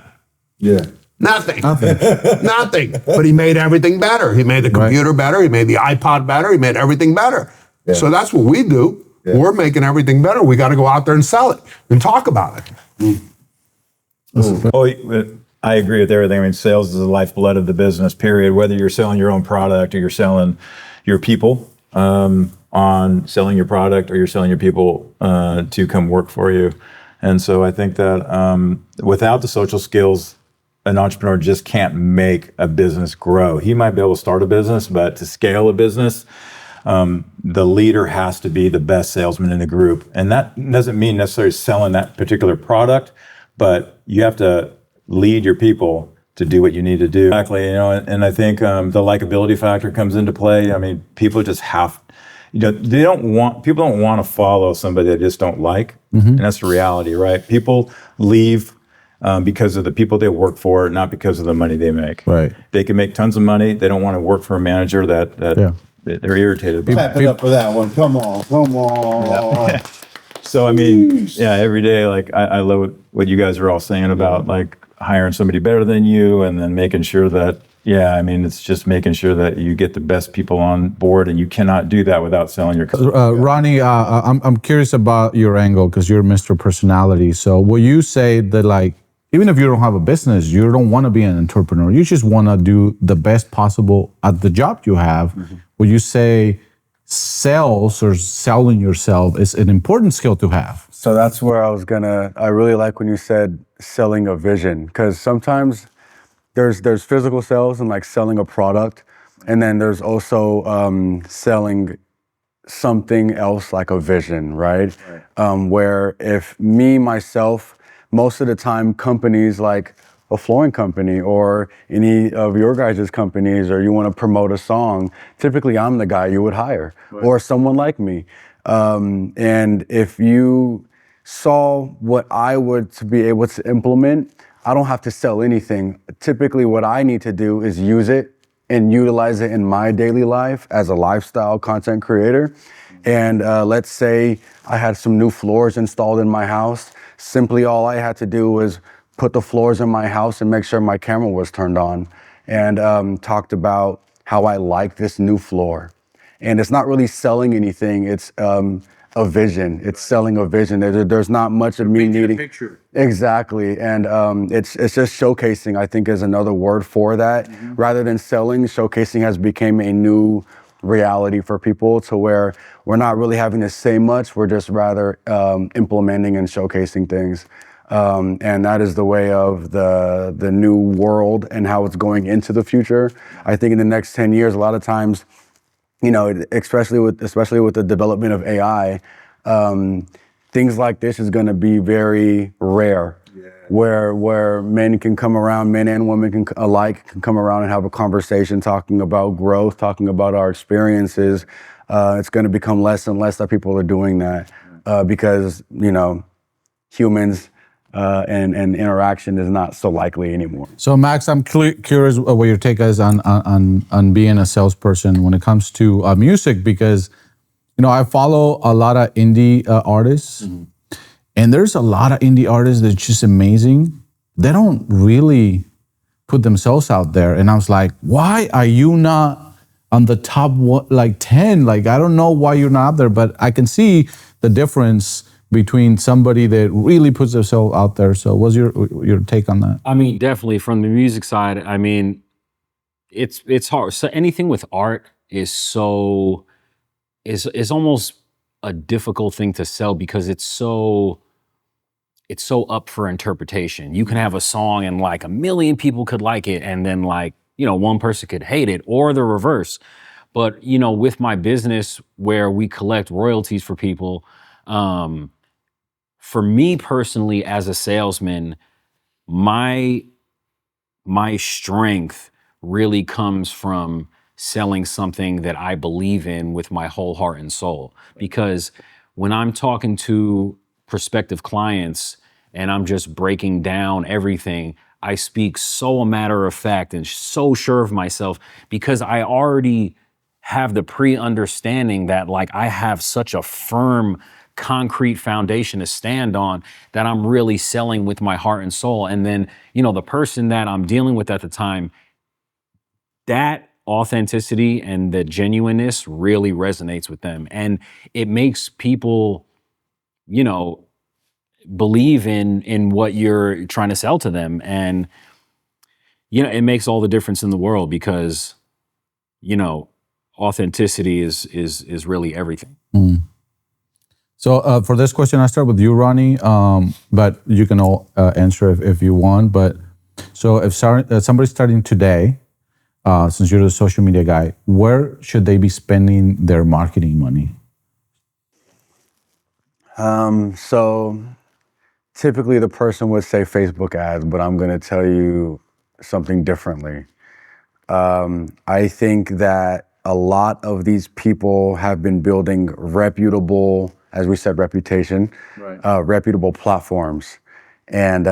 Yeah. Nothing. Nothing. But he made everything better. He made the computer better. He made the iPod better. He made everything better. Yeah. So that's what we do. Yeah. We're making everything better. We got to go out there and sell it and talk about it. I agree with everything. I mean, sales is the lifeblood of the business, period. Whether you're selling your own product or you're selling your people on selling your product or you're selling your people to come work for you. And so I think that without the social skills, an entrepreneur just can't make a business grow. He might be able to start a business, but to scale a business, the leader has to be the best salesman in the group. And that doesn't mean necessarily selling that particular product, but you have to lead your people to do what you need to do. Exactly, and I think the likability factor comes into play. I mean, people just have, people don't want to follow somebody they just don't like. Mm-hmm. And that's the reality, right? People leave because of the people they work for, not because of the money they make. Right. They can make tons of money. They don't want to work for a manager that they're irritated by. Clap it up for that one. Come on. Yeah. So, I mean, every day, like, I love what you guys are all saying about, like, hiring somebody better than you and then making sure that, it's just making sure that you get the best people on board, and you cannot do that without selling your company. Ronnie, I'm curious about your angle because you're Mr. Personality. So will you say that, like, even if you don't have a business, you don't want to be an entrepreneur, you just want to do the best possible at the job you have, will you say sales or selling yourself is an important skill to have. So that's where I really like when you said selling a vision, because sometimes there's physical sales and like selling a product, and then there's also selling something else like a vision, right? Where if myself, most of the time companies like a flooring company or any of your guys' companies, or you want to promote a song, typically I'm the guy you would hire, or someone like me. And if you saw what I would to be able to implement, I don't have to sell anything. Typically what I need to do is use it and utilize it in my daily life as a lifestyle content creator. And let's say I had some new floors installed in my house. Simply all I had to do was put the floors in my house and make sure my camera was turned on, and talked about how I like this new floor. And it's not really selling anything, it's a vision. It's selling a vision. There's not much of me needing. Picture. Exactly. And it's just showcasing, I think, is another word for that. Mm-hmm. Rather than selling, showcasing has become a new reality for people, to where we're not really having to say much. We're just rather implementing and showcasing things. And that is the way of the new world and how it's going into the future. I think in the next 10 years, a lot of times, you know, especially with the development of AI, things like this is going to be very rare. Yeah. Where men can come around, men and women alike can come around and have a conversation talking about growth, talking about our experiences. It's going to become less and less that people are doing that because, you know, humans and interaction is not so likely anymore. So Max, I'm curious what your take is on being a salesperson when it comes to music, because, you know, I follow a lot of indie artists, mm-hmm. and there's a lot of indie artists that's just amazing. They don't really put themselves out there. And I was like, why are you not on the top 10? Like, I don't know why you're not out there, but I can see the difference between somebody that really puts themselves out there. So what's your take on that? I mean, definitely from the music side, I mean, it's hard. So anything with art is almost a difficult thing to sell, because it's so up for interpretation. You can have a song and like 1 million people could like it, and then like, you know, one person could hate it, or the reverse. But, you know, with my business where we collect royalties for people, for me personally as a salesman, my strength really comes from selling something that I believe in with my whole heart and soul. Because when I'm talking to prospective clients and I'm just breaking down everything, I speak so a matter of fact and so sure of myself, because I already have the pre-understanding that like I have such a firm, concrete foundation to stand on, that I'm really selling with my heart and soul. And then, you know, the person that I'm dealing with at the time, that authenticity and the genuineness really resonates with them. And it makes people, you know, believe in what you're trying to sell to them. And, you know, it makes all the difference in the world, because, you know, authenticity is really everything. Mm. So for this question, I start with you, Ronnie, but you can all answer if you want. But so if somebody's starting today, since you're the social media guy, where should they be spending their marketing money? So typically the person would say Facebook ads, but I'm going to tell you something differently. I think that a lot of these people have been building reputable, as we said, reputation, right. Reputable platforms. And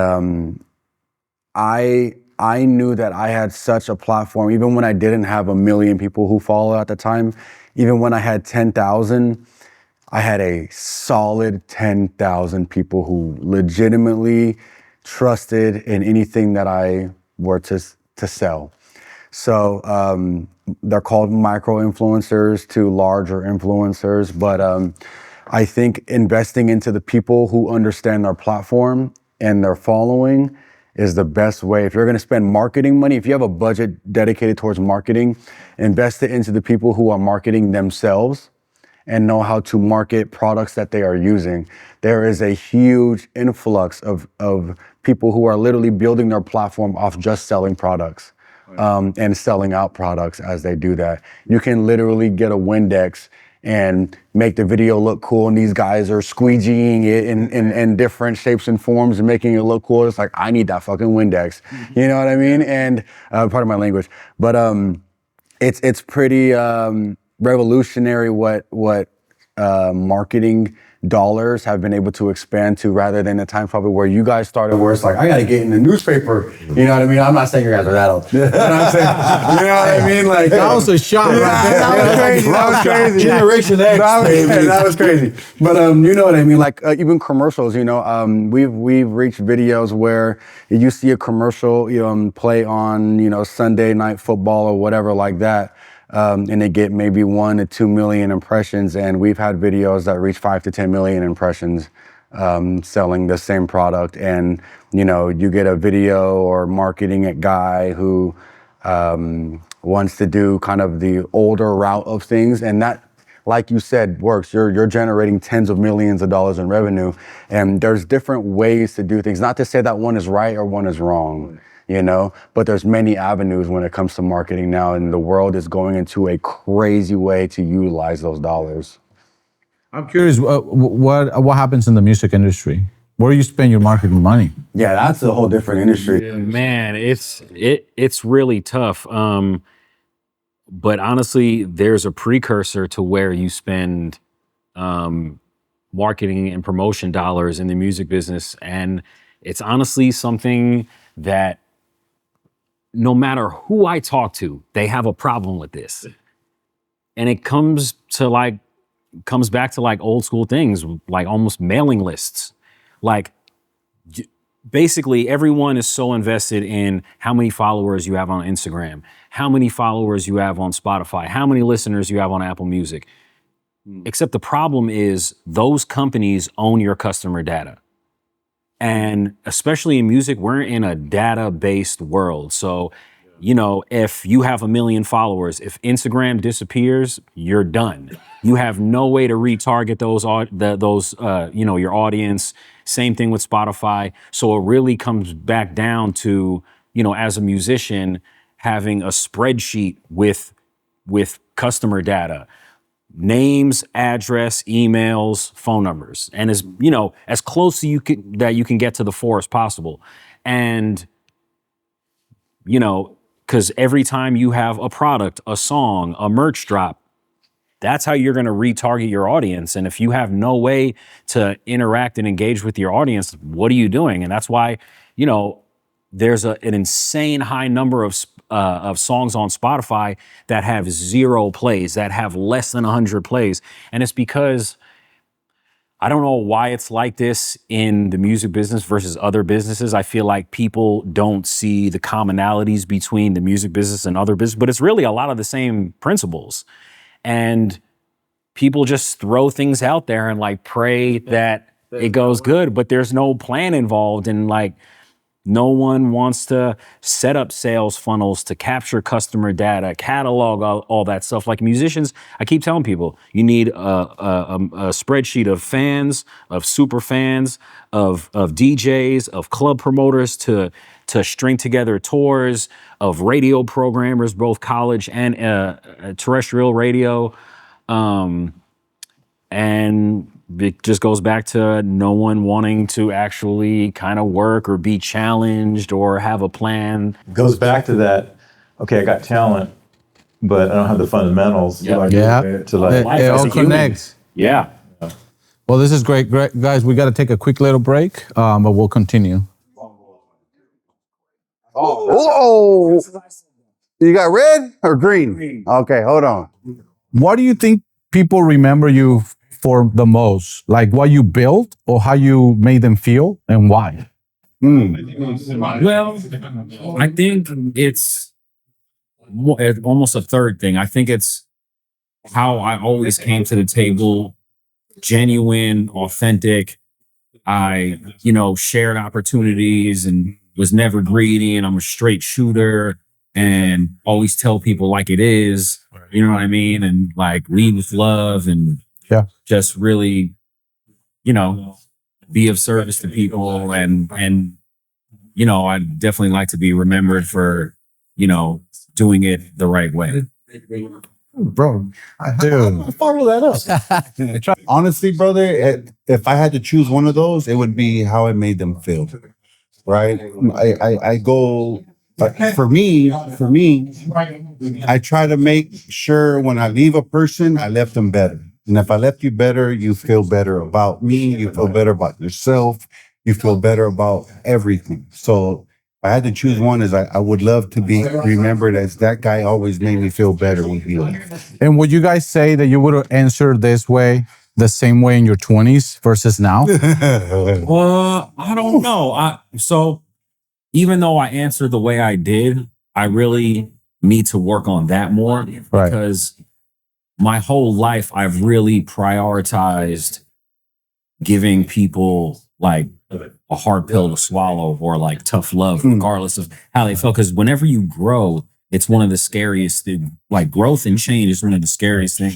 I knew that I had such a platform, even when I didn't have 1 million people who follow at the time. Even when I had 10,000, I had a solid 10,000 people who legitimately trusted in anything that I were to sell. So they're called micro-influencers to larger influencers, but I think investing into the people who understand their platform and their following is the best way. If you're going to spend marketing money, if you have a budget dedicated towards marketing, invest it into the people who are marketing themselves and know how to market products that they are using. There is a huge influx of people who are literally building their platform off just selling products. And selling out products as they do that. You can literally get a Windex and make the video look cool, and these guys are squeegeeing it in different shapes and forms and making it look cool. It's like, I need that fucking Windex. You know what I mean? And pardon my language, but it's pretty revolutionary what marketing dollars have been able to expand to, rather than the time probably where you guys started, where it's like, I gotta get in the newspaper. You know what I mean? I'm not saying you guys are that old. You know what I'm saying? You know what I mean? Like, That was a shot right there. that was crazy. That was crazy. Generation X, That was crazy. But you know what I mean? Like even commercials. You know, we've reached videos where you see a commercial, play on Sunday Night Football or whatever like that. And they get maybe 1 to 2 million impressions, and we've had videos that reach 5 to 10 million impressions selling the same product. And you get a video or marketing guy who wants to do kind of the older route of things, and that, like you said, works. You're generating tens of millions of dollars in revenue, and there's different ways to do things. Not to say that one is right or one is wrong. But there's many avenues when it comes to marketing now, and the world is going into a crazy way to utilize those dollars. I'm curious, what happens in the music industry? Where do you spend your marketing money? Yeah, that's a whole different industry. Man, it's really tough. But honestly, there's a precursor to where you spend marketing and promotion dollars in the music business, and it's honestly something that no matter who I talk to, they have a problem with this. And it comes back to like old school things, like almost mailing lists. Like basically everyone is so invested in how many followers you have on Instagram, how many followers you have on Spotify, how many listeners you have on Apple Music. Except the problem is those companies own your customer data. And especially in music, we're in a data-based world. So, if you have 1 million followers, if Instagram disappears, you're done. You have no way to retarget your audience. Same thing with Spotify. So it really comes back down to, as a musician, having a spreadsheet with customer data. Names, address, emails, phone numbers, and as close to you can get to the 4 as possible. And because every time you have a product, a song, a merch drop, that's how you're going to retarget your audience. And if you have no way to interact and engage with your audience, what are you doing? And that's why there's an insane high number of songs on Spotify that have 0 plays, that have less than 100 plays. And it's because I don't know why it's like this in the music business versus other businesses. I feel like people don't see the commonalities between the music business and other business, but it's really a lot of the same principles. And people just throw things out there and like pray that it goes good, but there's no plan involved, and like no one wants to set up sales funnels to capture customer data, catalog all that stuff. Like musicians, I keep telling people, you need a spreadsheet of fans, of super fans, of DJs, of club promoters to string together tours, of radio programmers, both college and terrestrial radio. And it just goes back to no one wanting to actually kind of work or be challenged or have a plan. Goes back to that, okay, I got talent, but I don't have the fundamentals. Yeah. It all connects. Yeah. Well, this is great. Guys, we got to take a quick little break, but we'll continue. Oh, you got red or green? Okay, hold on. What do you think people remember you for the most? Like what you built or how you made them feel and why? Well, I think it's almost a third thing. I think it's how I always came to the table, genuine, authentic. I, shared opportunities and was never greedy, and I'm a straight shooter and always tell people like it is, you know what I mean? And like lead with love and Yeah. just really, you know, be of service to people. And, you know, I definitely like to be remembered for, you know, doing it the right way. Bro, Dude. follow that up. Honestly, brother, if I had to choose one of those, it would be how I made them feel. Right? I go for me, I try to make sure when I leave a person, I left them better. And if I left you better, you feel better about me, you feel better about yourself, you feel better about everything. So if I had to choose one, is I would love to be remembered as that guy always made me feel better when he left. And would you guys say that you would have answered this way, the same way in your 20s versus now? Well, I don't know. So even though I answered the way I did, I really need to work on that more Right. because my whole life I've really prioritized giving people like a hard pill to swallow or like tough love, regardless of how they feel. Because whenever you grow, it's one of the scariest things. Like growth and change is one of the scariest things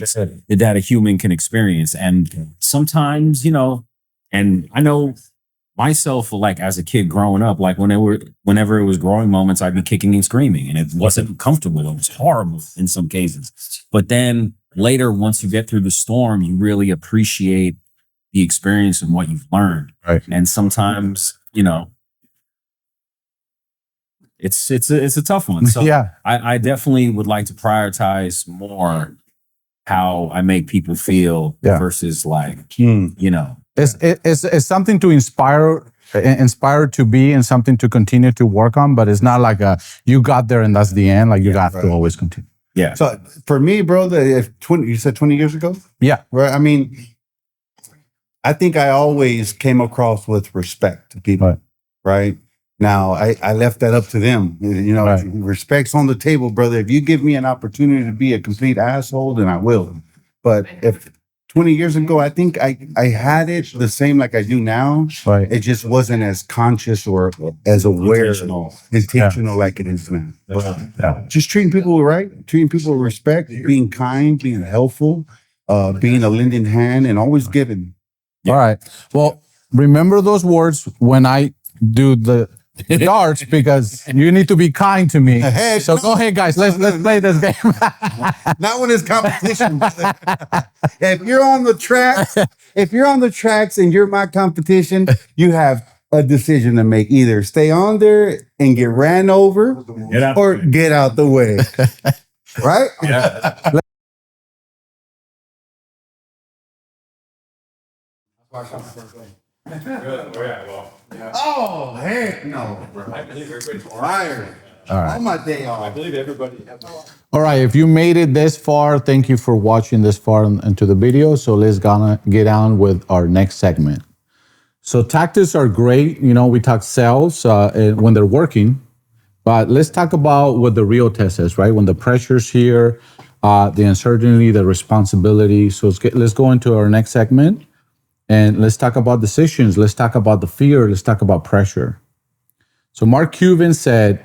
that a human can experience. And sometimes, you know, and I know myself, like as a kid growing up, like whenever it was growing moments, I'd be kicking and screaming, and it wasn't comfortable. It was horrible in some cases. But then later, once you get through the storm, you really appreciate the experience and what you've learned. Right. And sometimes, you know, it's a tough one. So Yeah. I definitely would like to prioritize more how I make people feel versus like, you know. It's something to inspire to be and something to continue to work on, but it's not like you got there and that's the end. Like you have to always continue. Yeah. So for me, bro, you said 20 years ago? Yeah. Right. I mean, I think I always came across with respect to people. Right. Now, I left that up to them. You know, respect's on the table, brother. If you give me an opportunity to be a complete asshole, then I will. But if 20 years ago, I think I had it the same like I do now. Right. It just wasn't as conscious or as aware, intentional like it is now. Just treating people right, treating people with respect, being kind, being helpful, being a lending hand, and always giving. All right. Well, remember those words when I do the darts because you need to be kind to me. So go ahead, guys. Let's play this game. Not when it's competition. Brother. If you're on the tracks and you're my competition, you have a decision to make. Either stay on there and get ran over, or get out the way. Right? Yeah. Oh, heck no, bro. I believe everybody's fired. All right. On my day off. I believe everybody. All right. If you made it this far, thank you for watching this far into the video. So let's get on with our next segment. So tactics are great. You know, we talk sales when they're working, but let's talk about what the real test is, right? When the pressure's here, the uncertainty, the responsibility. So let's go into our next segment. And let's talk about decisions. Let's talk about the fear. Let's talk about pressure. So Mark Cuban said,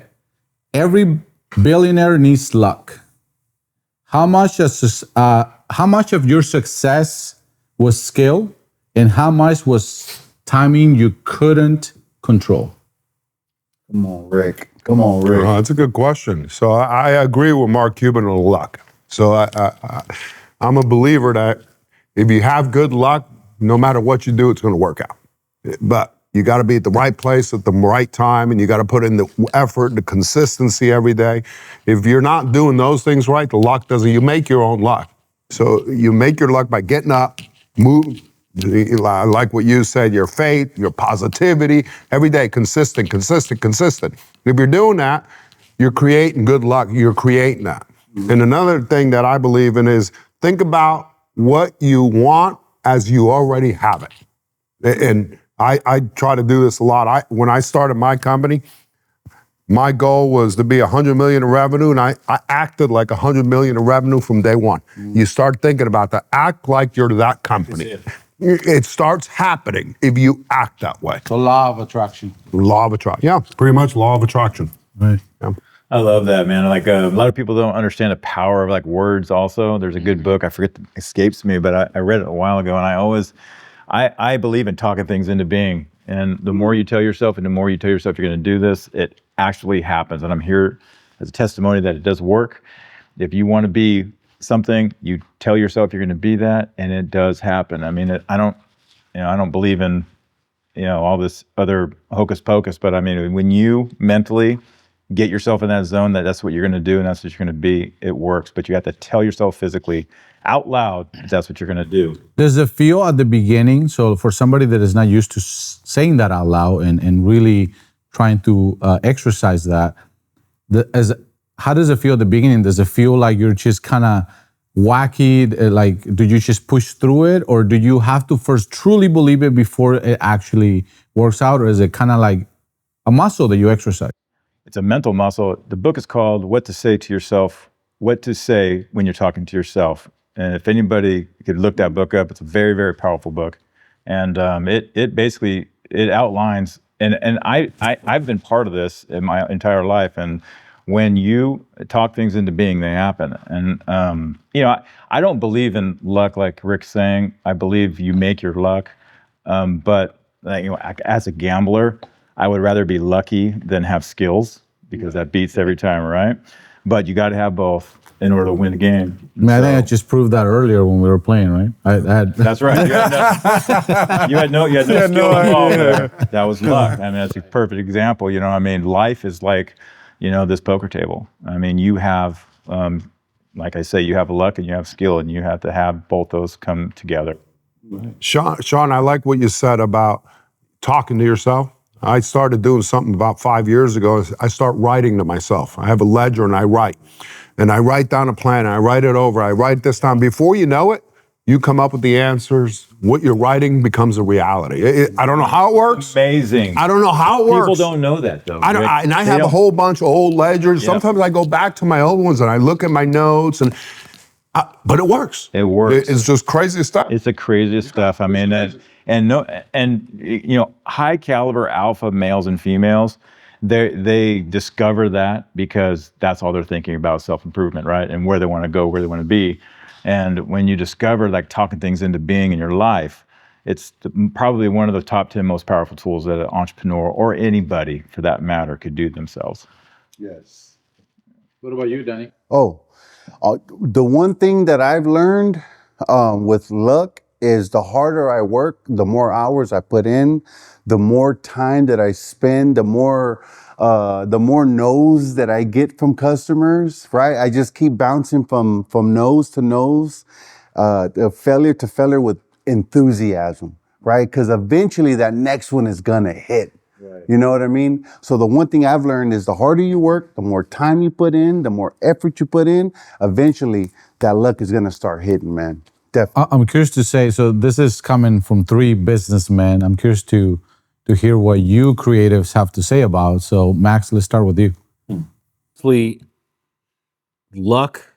every billionaire needs luck. How much of your success was skill and how much was timing you couldn't control? Come on, Rick. Come on, Rick. That's a good question. So I agree with Mark Cuban on luck. So I'm a believer that if you have good luck, no matter what you do, it's going to work out. But you got to be at the right place at the right time, and you got to put in the effort, the consistency every day. If you're not doing those things right, the luck doesn't. You make your own luck. So you make your luck by getting up, move. Like what you said, your faith, your positivity, every day, consistent. If you're doing that, you're creating good luck. You're creating that. And another thing that I believe in is think about what you want as you already have it. And I try to do this a lot. When I started my company, my goal was to be 100 million in revenue, and I acted like 100 million in revenue from day one. You start thinking about that. Act like you're that company. It starts happening if you act that way. The law of attraction. Law of attraction. Yeah, pretty much law of attraction. Right. Yeah. I love that, man. Like a lot of people don't understand the power of like words. Also, there's a good book. I forget, escapes me, but I read it a while ago, and I believe in talking things into being. And the more you tell yourself, and the more you tell yourself you're going to do this, it actually happens. And I'm here as a testimony that it does work. If you want to be something, you tell yourself you're going to be that, and it does happen. I mean, I don't believe in, all this other hocus pocus, but I mean, when you mentally get yourself in that zone, that's what you're going to do and that's what you're going to be, it works. But you have to tell yourself physically out loud that's what you're going to do. Does it feel at the beginning, so for somebody that is not used to saying that out loud and really trying to exercise that, how does it feel at the beginning? Does it feel like you're just kind of wacky? Like, do you just push through it, or do you have to first truly believe it before it actually works out, or is it kind of like a muscle that you exercise? It's a mental muscle. The book is called What to Say to Yourself, What to Say When You're Talking to Yourself. And if anybody could look that book up, it's a very, very powerful book. And it basically, it outlines, and I've been part of this in my entire life. And when you talk things into being, they happen. And, I don't believe in luck like Rick's saying. I believe you make your luck. But as a gambler, I would rather be lucky than have skills, because that beats every time, right? But you got to have both in order to win the game. I think I just proved that earlier when we were playing, right? That's right. You had no skill involved there. That was luck. I mean, that's a perfect example. Life is like, this poker table. I mean, you have, like I say, you have luck and you have skill, and you have to have both those come together. Sean, I like what you said about talking to yourself. I started doing something about 5 years ago. I start writing to myself. I have a ledger and I write. And I write down a plan, and I write it over. I write this down. Before you know it, you come up with the answers. What you're writing becomes a reality. I don't know how it works. Amazing. I don't know how it works. People don't know that, though. I have a whole bunch of old ledgers. Yep. Sometimes I go back to my old ones and I look at my notes, but it works. It works. It's just crazy stuff. It's the craziest stuff. I mean, high caliber alpha males and females, they discover that because that's all they're thinking about, self-improvement, right? And where they want to go, where they want to be. And when you discover like talking things into being in your life, it's probably one of the top 10 most powerful tools that an entrepreneur, or anybody for that matter, could do themselves. Yes. What about you, Danny? The one thing that I've learned with luck is the harder I work, the more hours I put in, the more time that I spend, the more no's that I get from customers, right? I just keep bouncing from no's to no's, failure to failure with enthusiasm, right? Because eventually that next one is gonna hit. Right. You know what I mean? So the one thing I've learned is the harder you work, the more time you put in, the more effort you put in, eventually that luck is gonna start hitting, man. Definitely. I'm curious to say, so this is coming from 3 businessmen. I'm curious to hear what you creatives have to say about. So Max, let's start with you. Luck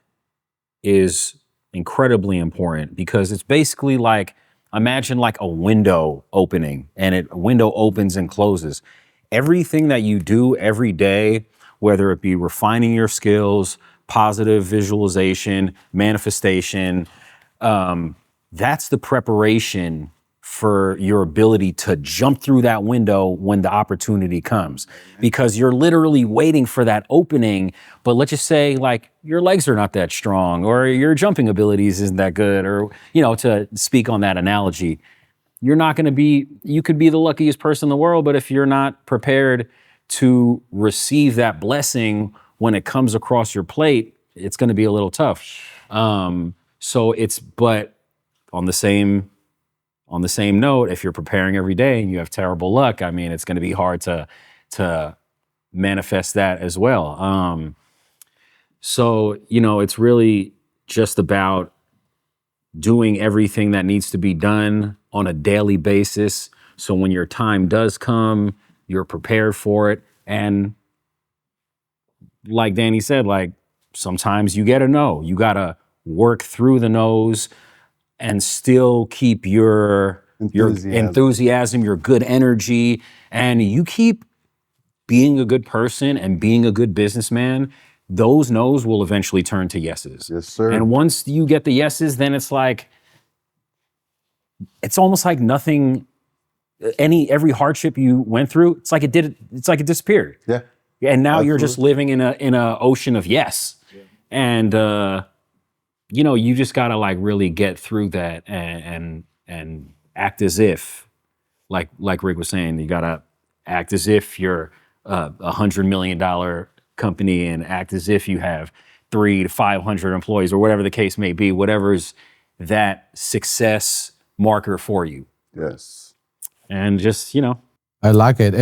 is incredibly important because it's basically like, imagine like a window opening, and a window opens and closes. Everything that you do every day, whether it be refining your skills, positive visualization, manifestation, that's the preparation for your ability to jump through that window when the opportunity comes, because you're literally waiting for that opening. But let's just say like your legs are not that strong, or your jumping abilities isn't that good, or, to speak on that analogy, you're not going to be, you could be the luckiest person in the world, but if you're not prepared to receive that blessing when it comes across your plate, it's going to be a little tough. But on the same note, if you're preparing every day and you have terrible luck, I mean, it's going to be hard to manifest that as well. It's really just about doing everything that needs to be done on a daily basis. So when your time does come, you're prepared for it. And like Danny said, like sometimes you get a no. You got to work through the no's and still keep your enthusiasm, your good energy, and you keep being a good person and being a good businessman, those no's will eventually turn to yeses. Yes, sir. And once you get the yeses, then it's almost like nothing, every hardship you went through, it's like it disappeared. Yeah. And now you're just living in a ocean of yes. Yeah. And you just gotta like really get through that and act as if, like Rick was saying, you gotta act as if you're $100 million company and act as if you have 300 to 500 employees or whatever the case may be, whatever's that success marker for you. Yes. And just, I like it.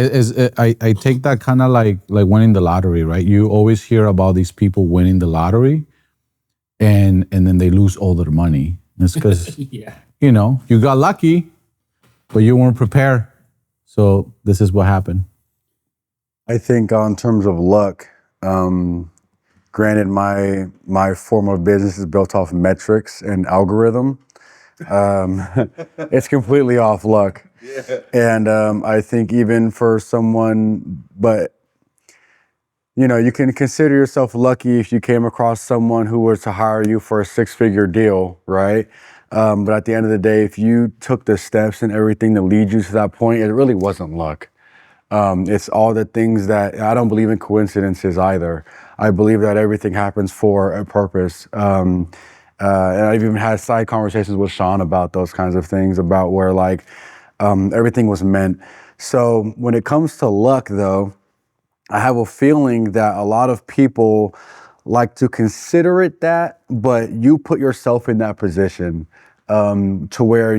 I take that kind of like winning the lottery, right? You always hear about these people winning the lottery and then they lose all their money. It's because, you got lucky, but you weren't prepared. So this is what happened. I think in terms of luck, granted my form of business is built off metrics and algorithm. It's completely off luck. Yeah. And I think even for someone, but you can consider yourself lucky if you came across someone who was to hire you for a 6-figure deal, right? But at the end of the day, if you took the steps and everything to lead you to that point, it really wasn't luck. It's all the things that I don't believe in coincidences either. I believe that everything happens for a purpose. And I've even had side conversations with Sean about those kinds of things, about where everything was meant. So when it comes to luck, though, I have a feeling that a lot of people like to consider it that, but you put yourself in that position to where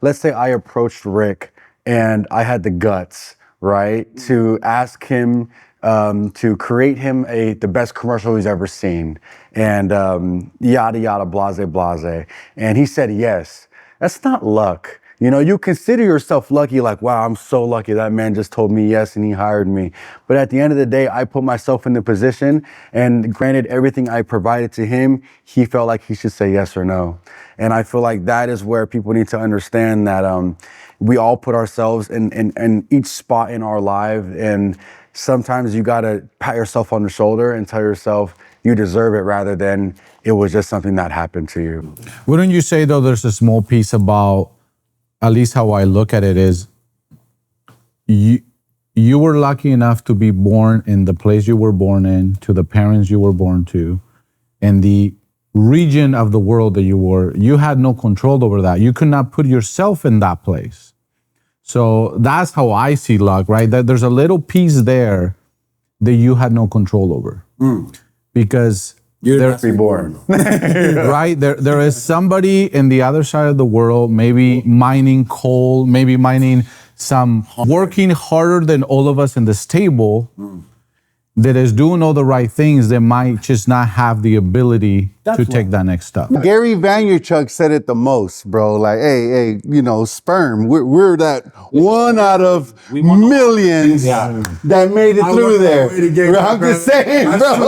let's say I approached Rick and I had the guts, right, to ask him to create him the best commercial he's ever seen, and yada, yada, blase, blase. And he said yes. That's not luck. You consider yourself lucky, like, wow, I'm so lucky that man just told me yes and he hired me. But at the end of the day, I put myself in the position, and granted, everything I provided to him, he felt like he should say yes or no. And I feel like that is where people need to understand that we all put ourselves in each spot in our life, and sometimes you gotta pat yourself on the shoulder and tell yourself you deserve it, rather than it was just something that happened to you. Wouldn't you say, though, there's a small piece about, at least how I look at it, is you were lucky enough to be born in the place you were born in, to the parents you were born to, and the region of the world that you had no control over that. You could not put yourself in that place. So that's how I see luck, right? That there's a little piece there that you had no control over. Because you're not reborn. Right? There is somebody in the other side of the world, maybe mining coal, maybe working harder than all of us in this table, that is doing all the right things, that might just not have the ability to take that next step. Gary Vaynerchuk said it the most, bro. Like, hey, sperm. We're that one out of millions that made it through there. I'm just saying, bro.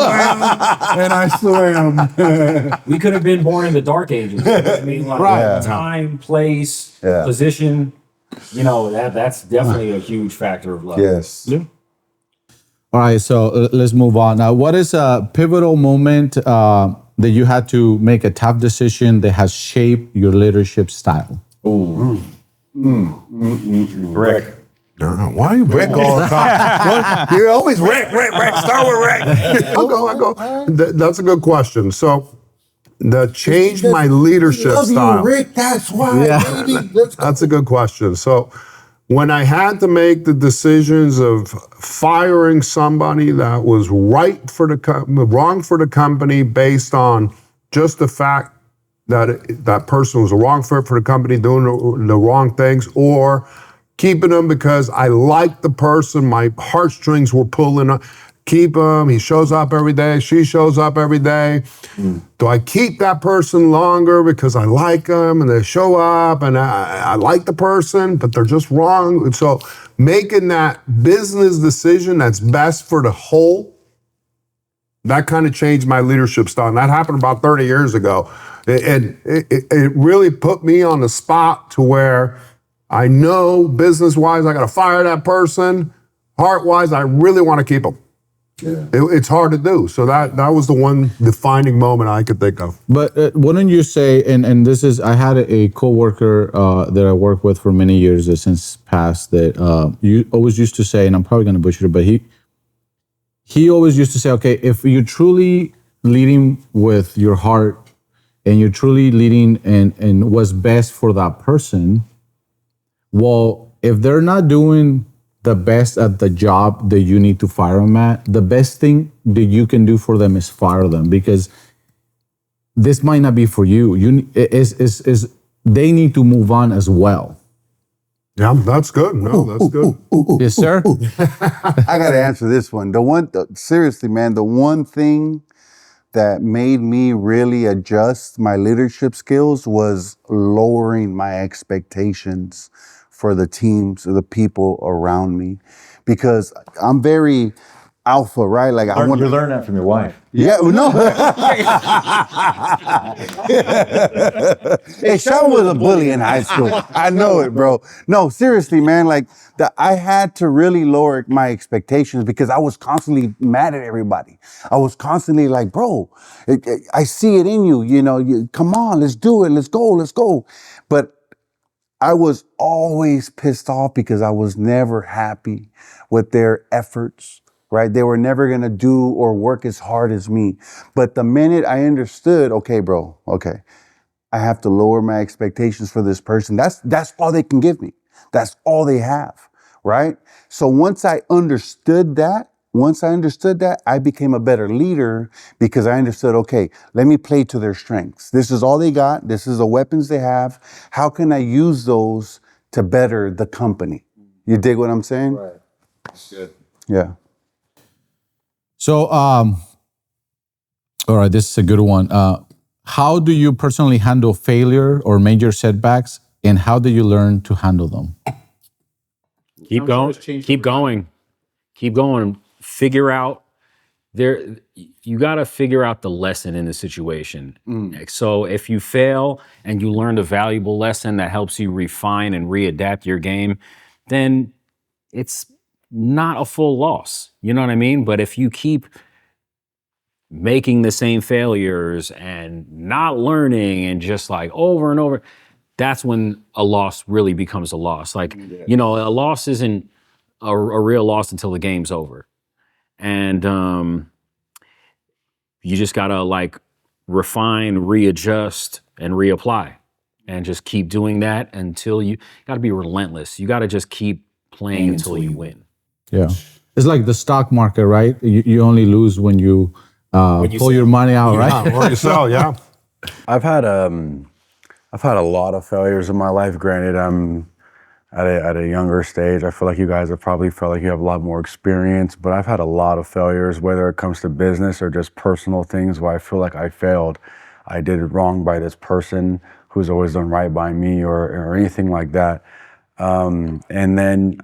And I swam. We could have been born in the dark ages. I mean, time, place, position. That's definitely a huge factor of luck. Yes. Yeah. All right, so let's move on. Now, what is a pivotal moment that you had to make a tough decision that has shaped your leadership style? Rick. Why are you Rick all the time? You're always Rick. Start with Rick. I'll go. That's a good question. So, that changed my leadership style. Rick, that's why. Yeah. That's a good question. So, when I had to make the decisions of firing somebody that was wrong for the company based on just the fact that that person was a wrong fit for the company, doing the wrong things, or keeping them because I liked the person, my heartstrings were pulling up. Keep him, he shows up every day, she shows up every day. Do I keep that person longer because I like them and they show up and I like the person, but they're just wrong? And so making that business decision that's best for the whole, that kind of changed my leadership style. And that happened about 30 years ago. And it really put me on the spot to where I know business-wise I got to fire that person, heart-wise, I really want to keep them. It's hard to do. So that was the one defining moment I could think of. But wouldn't you say, and this is, I had a coworker that I worked with for many years that since passed, that you always used to say, and I'm probably going to butcher it, but he always used to say, okay, if you're truly leading with your heart and you're truly leading and what's best for that person, well, if they're not doing the best at the job that you need to fire them at, the best thing that you can do for them is fire them, because this might not be for you. They need to move on as well. Yeah, that's good. No, that's good. Yes, sir. I got to answer this one. Seriously, man, the one thing that made me really adjust my leadership skills was lowering my expectations for the teams or the people around me, because I'm very alpha, right? Like I want You learn that from your wife. Yeah, no. Hey, Sean was a bully in high school. I know it, bro. No, seriously, man. Like I had to really lower my expectations because I was constantly mad at everybody. I was constantly like, bro, I see it in you. You know, come on, let's do it. Let's go. But I was always pissed off because I was never happy with their efforts. Right? They were never going to do or work as hard as me. But the minute I understood, okay, bro, I have to lower my expectations for this person. That's all they can give me. That's all they have, right? So once I understood that, I became a better leader because I understood, okay, let me play to their strengths. This is all they got. This is the weapons they have. How can I use those to better the company? You dig what I'm saying? Right. That's good. Yeah. So, all right, this is a good one. How do you personally handle failure or major setbacks, and how do you learn to handle them? Keep going. Figure out you got to figure out the lesson in the situation. So if you fail and you learned a valuable lesson that helps you refine and readapt your game, then it's not a full loss. You know what I mean? But if you keep making the same failures and not learning and just like over and over, that's when a loss really becomes a loss. Like, you know, a loss isn't a real loss until the game's over. And you just gotta like refine, readjust, and reapply. And just keep doing that until you gotta be relentless. You gotta just keep playing until you win. Yeah. It's like the stock market, right? You only lose when you pull your money out, right? Or you sell, yeah. I've had a lot of failures in my life. Granted, I'm at a younger stage. I feel like you guys have probably felt like you have a lot more experience, but I've had a lot of failures, whether it comes to business or just personal things where I feel like I failed. I did wrong by this person who's always done right by me or anything like that. And then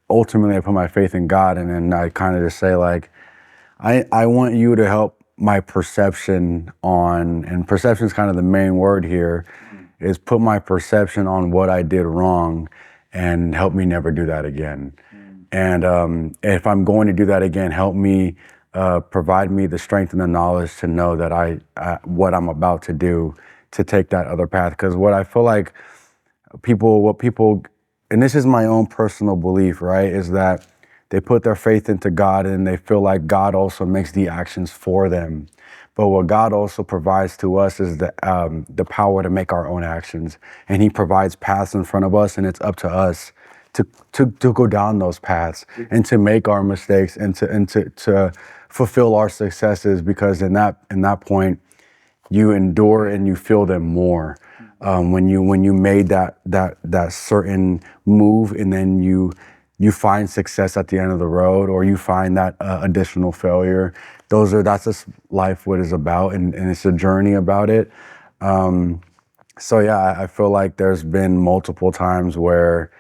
ultimately I put my faith in God, and then I kind of just say like, I want you to help my perception on, and perception is kind of the main word here, is put my perception on what I did wrong and help me never do that again. And if I'm going to do that again, help me provide me the strength and the knowledge to know that what I'm about to do to take that other path. Because what I feel like people, and this is my own personal belief, right, is that they put their faith into God and they feel like God also makes the actions for them. But what God also provides to us is the power to make our own actions. And He provides paths in front of us, and it's up to us to go down those paths and to make our mistakes and to fulfill our successes, because in that point, you endure and you feel them more. When you made that certain move, and then you find success at the end of the road, or you find that additional failure. That's just life, what it's about, and it's a journey about it. So yeah, I feel like there's been multiple times where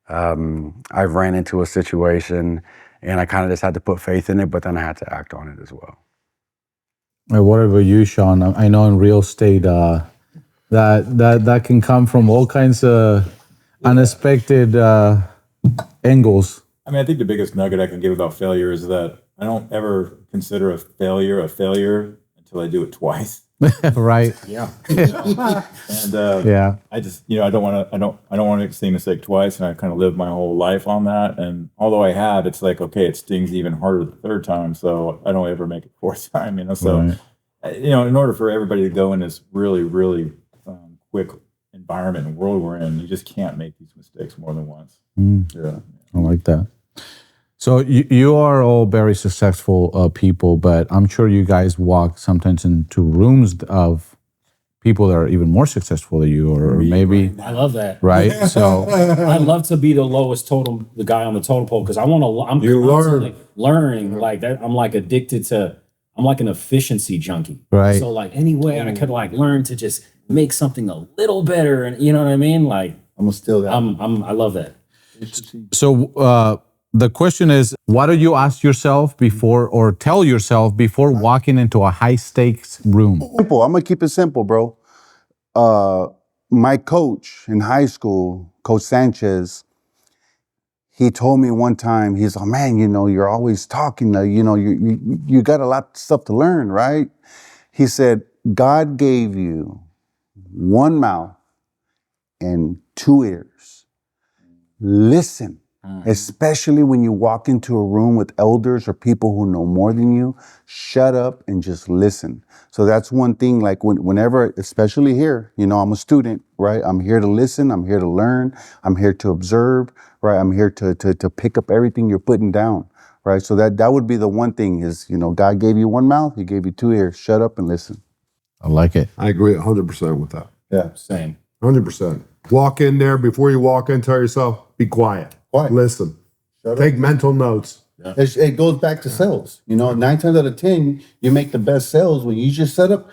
I've ran into a situation and I kind of just had to put faith in it, but then I had to act on it as well. What about you, Sean? I know in real estate, that can come from all kinds of unexpected angles. I mean, I think the biggest nugget I can give about failure is that I don't ever consider a failure until I do it twice. Right. Yeah. And Yeah. I just, I don't want to make the same mistake twice. And I kind of lived my whole life on that. And although I have, it's like, okay, it stings even harder the third time. So I don't ever make it fourth time, So, Right. in order for everybody to go in this really, really quick environment and world we're in, you just can't make these mistakes more than once. Yeah. I like that. So you are all very successful people, but I'm sure you guys walk sometimes into rooms of people that are even more successful than you, or maybe I love that. right. So I love to be the lowest totem, the guy on the totem pole, because I want to. I'm You constantly learning like that. I'm like addicted to. I'm like an efficiency junkie. Right. So like any way I could like learn to just make something a little better, and you know what I mean. Like I'm gonna steal that. I love that. so the question is, what do you ask yourself before, or tell yourself before walking into a high stakes room? Simple. I'm gonna keep it simple, bro. My coach in high school, Coach Sanchez, he told me one time, he's like, man, you're always talking, you got a lot of stuff to learn, right? He said, God gave you one mouth and two ears. Listen, especially when you walk into a room with elders or people who know more than you, shut up and just listen. So that's one thing, like whenever, especially here, I'm a student, right? I'm here to listen, I'm here to learn, I'm here to observe, right? I'm here to pick up everything you're putting down, right? So that would be the one thing is, God gave you one mouth, he gave you two ears, shut up and listen. I like it. I agree 100% with that. Yeah. Same. 100%. Walk in there, before you walk in, tell yourself, be quiet. Quiet. Listen. Take mental notes. It goes back to sales. 9 times out of 10, you make the best sales when you just shut up,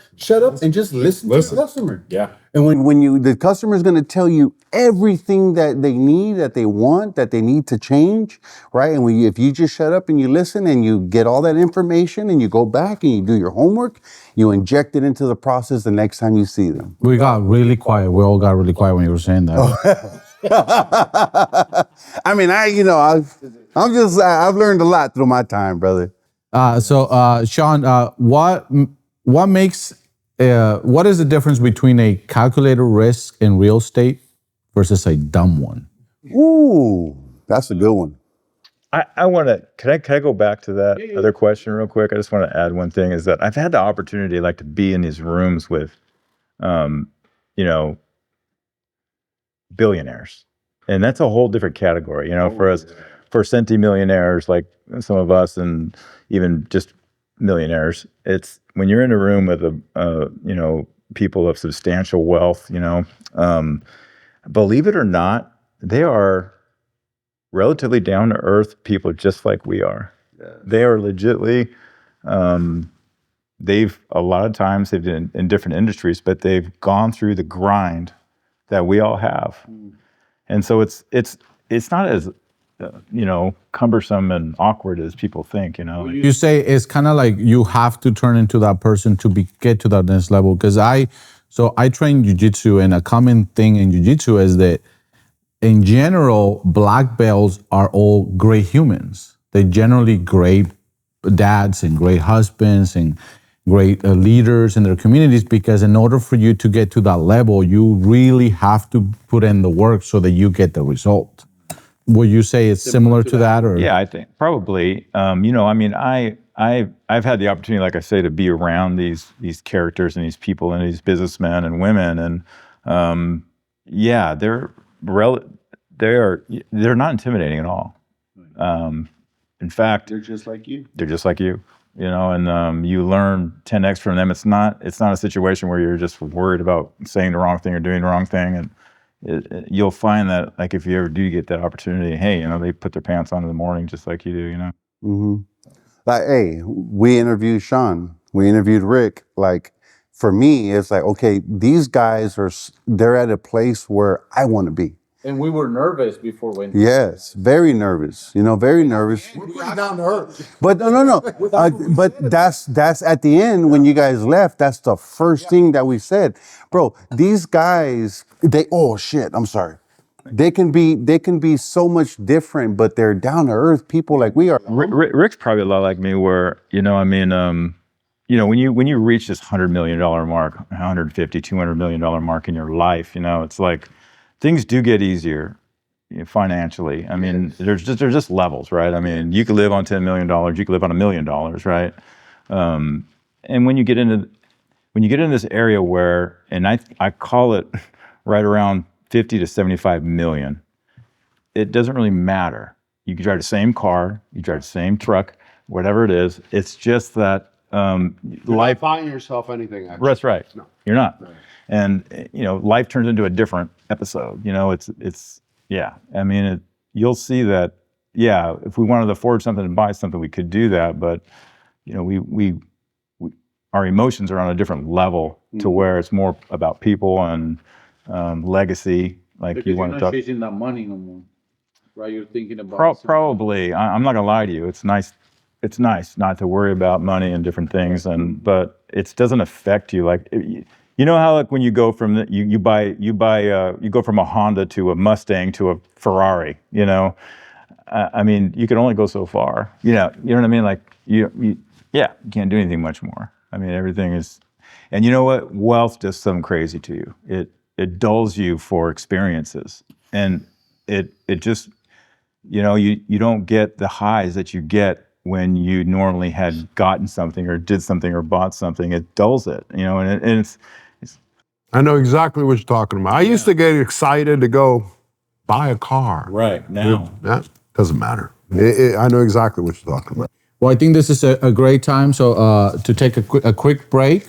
and just listen to the customer. Yeah. And when the customer is going to tell you everything that they need, that they want, that they need to change, right? And if you just shut up and you listen and you get all that information and you go back and you do your homework, you inject it into the process the next time you see them. We got really quiet. We all got really quiet when you were saying that. I mean, I've learned a lot through my time, brother. So Sean, what is the difference between a calculated risk in real estate versus a dumb one? Ooh, that's a good one. I want to, can I go back to that other question real quick? I just want to add one thing is that I've had the opportunity like to be in these rooms with, billionaires. And that's a whole different category, for us, for centimillionaires like some of us and even just millionaires. It's when you're in a room with people of substantial wealth, believe it or not, they are relatively down to earth people just like we are. Yeah. They are legitly, they've a lot of times they've been in different industries, but they've gone through the grind that we all have. And so it's not as cumbersome and awkward as people think, You say it's kind of like you have to turn into that person to get to that next level. Because I train jiu-jitsu, and a common thing in jiu-jitsu is that in general, black belts are all great humans. They're generally great dads and great husbands and great leaders in their communities, because in order for you to get to that level, you really have to put in the work so that you get the result. Would you say it's similar to that? Or yeah, I think probably. I've had the opportunity, like I say, to be around these characters and these people and these businessmen and women, and they're not intimidating at all. In fact, They're just like you. They're just like you. And you learn 10x from them. It's not a situation where you're just worried about saying the wrong thing or doing the wrong thing. And you'll find that, like, if you ever do get that opportunity, hey, they put their pants on in the morning just like you do, Mm-hmm. Like, hey, we interviewed Sean, we interviewed Rick. Like, for me, it's like, okay, these guys they're at a place where I want to be. And we were nervous before when. Yes, very nervous. Very nervous. We're pretty down to earth. But no. But that's at the end when you guys left. That's the first thing that we said, bro. These guys, oh shit. I'm sorry. they can be so much different, but they're down to earth people like we are. Rick's probably a lot like me, where when you reach this $100 million mark, 150, $200 million mark in your life, it's like things do get easier financially. I mean, there's just levels, right? I mean, you could live on $10 million, you could live on $1 million, right? And when you get into this area where, and I call it right around 50 to 75 million, it doesn't really matter. You can drive the same car, you drive the same truck, whatever it is. It's just that life. Not buying yourself anything extra. That's right. No. You're not. Right. And life turns into a different episode. It's yeah. I mean, you'll see that. Yeah, if we wanted to afford something and buy something, we could do that. But we our emotions are on a different level to where it's more about people and legacy. Like Because you want you're to not talk. chasing that money no more, right? You're thinking about Probably. I'm not gonna lie to you. It's nice. It's nice not to worry about money and different things, but it doesn't affect you. Like how like when you go from you go from a Honda to a Mustang to a Ferrari. I mean, you can only go so far. You know what I mean? Like you can't do anything much more. I mean, everything is, and you know what? Wealth does something crazy to you. It dulls you for experiences, and it just, you don't get the highs that you get when you normally had gotten something or did something or bought something. It dulls it, and it's. I know exactly what you're talking about. I used to get excited to go buy a car. Right now. That doesn't matter. I know exactly what you're talking about. Well, I think this is a great time to take a quick break.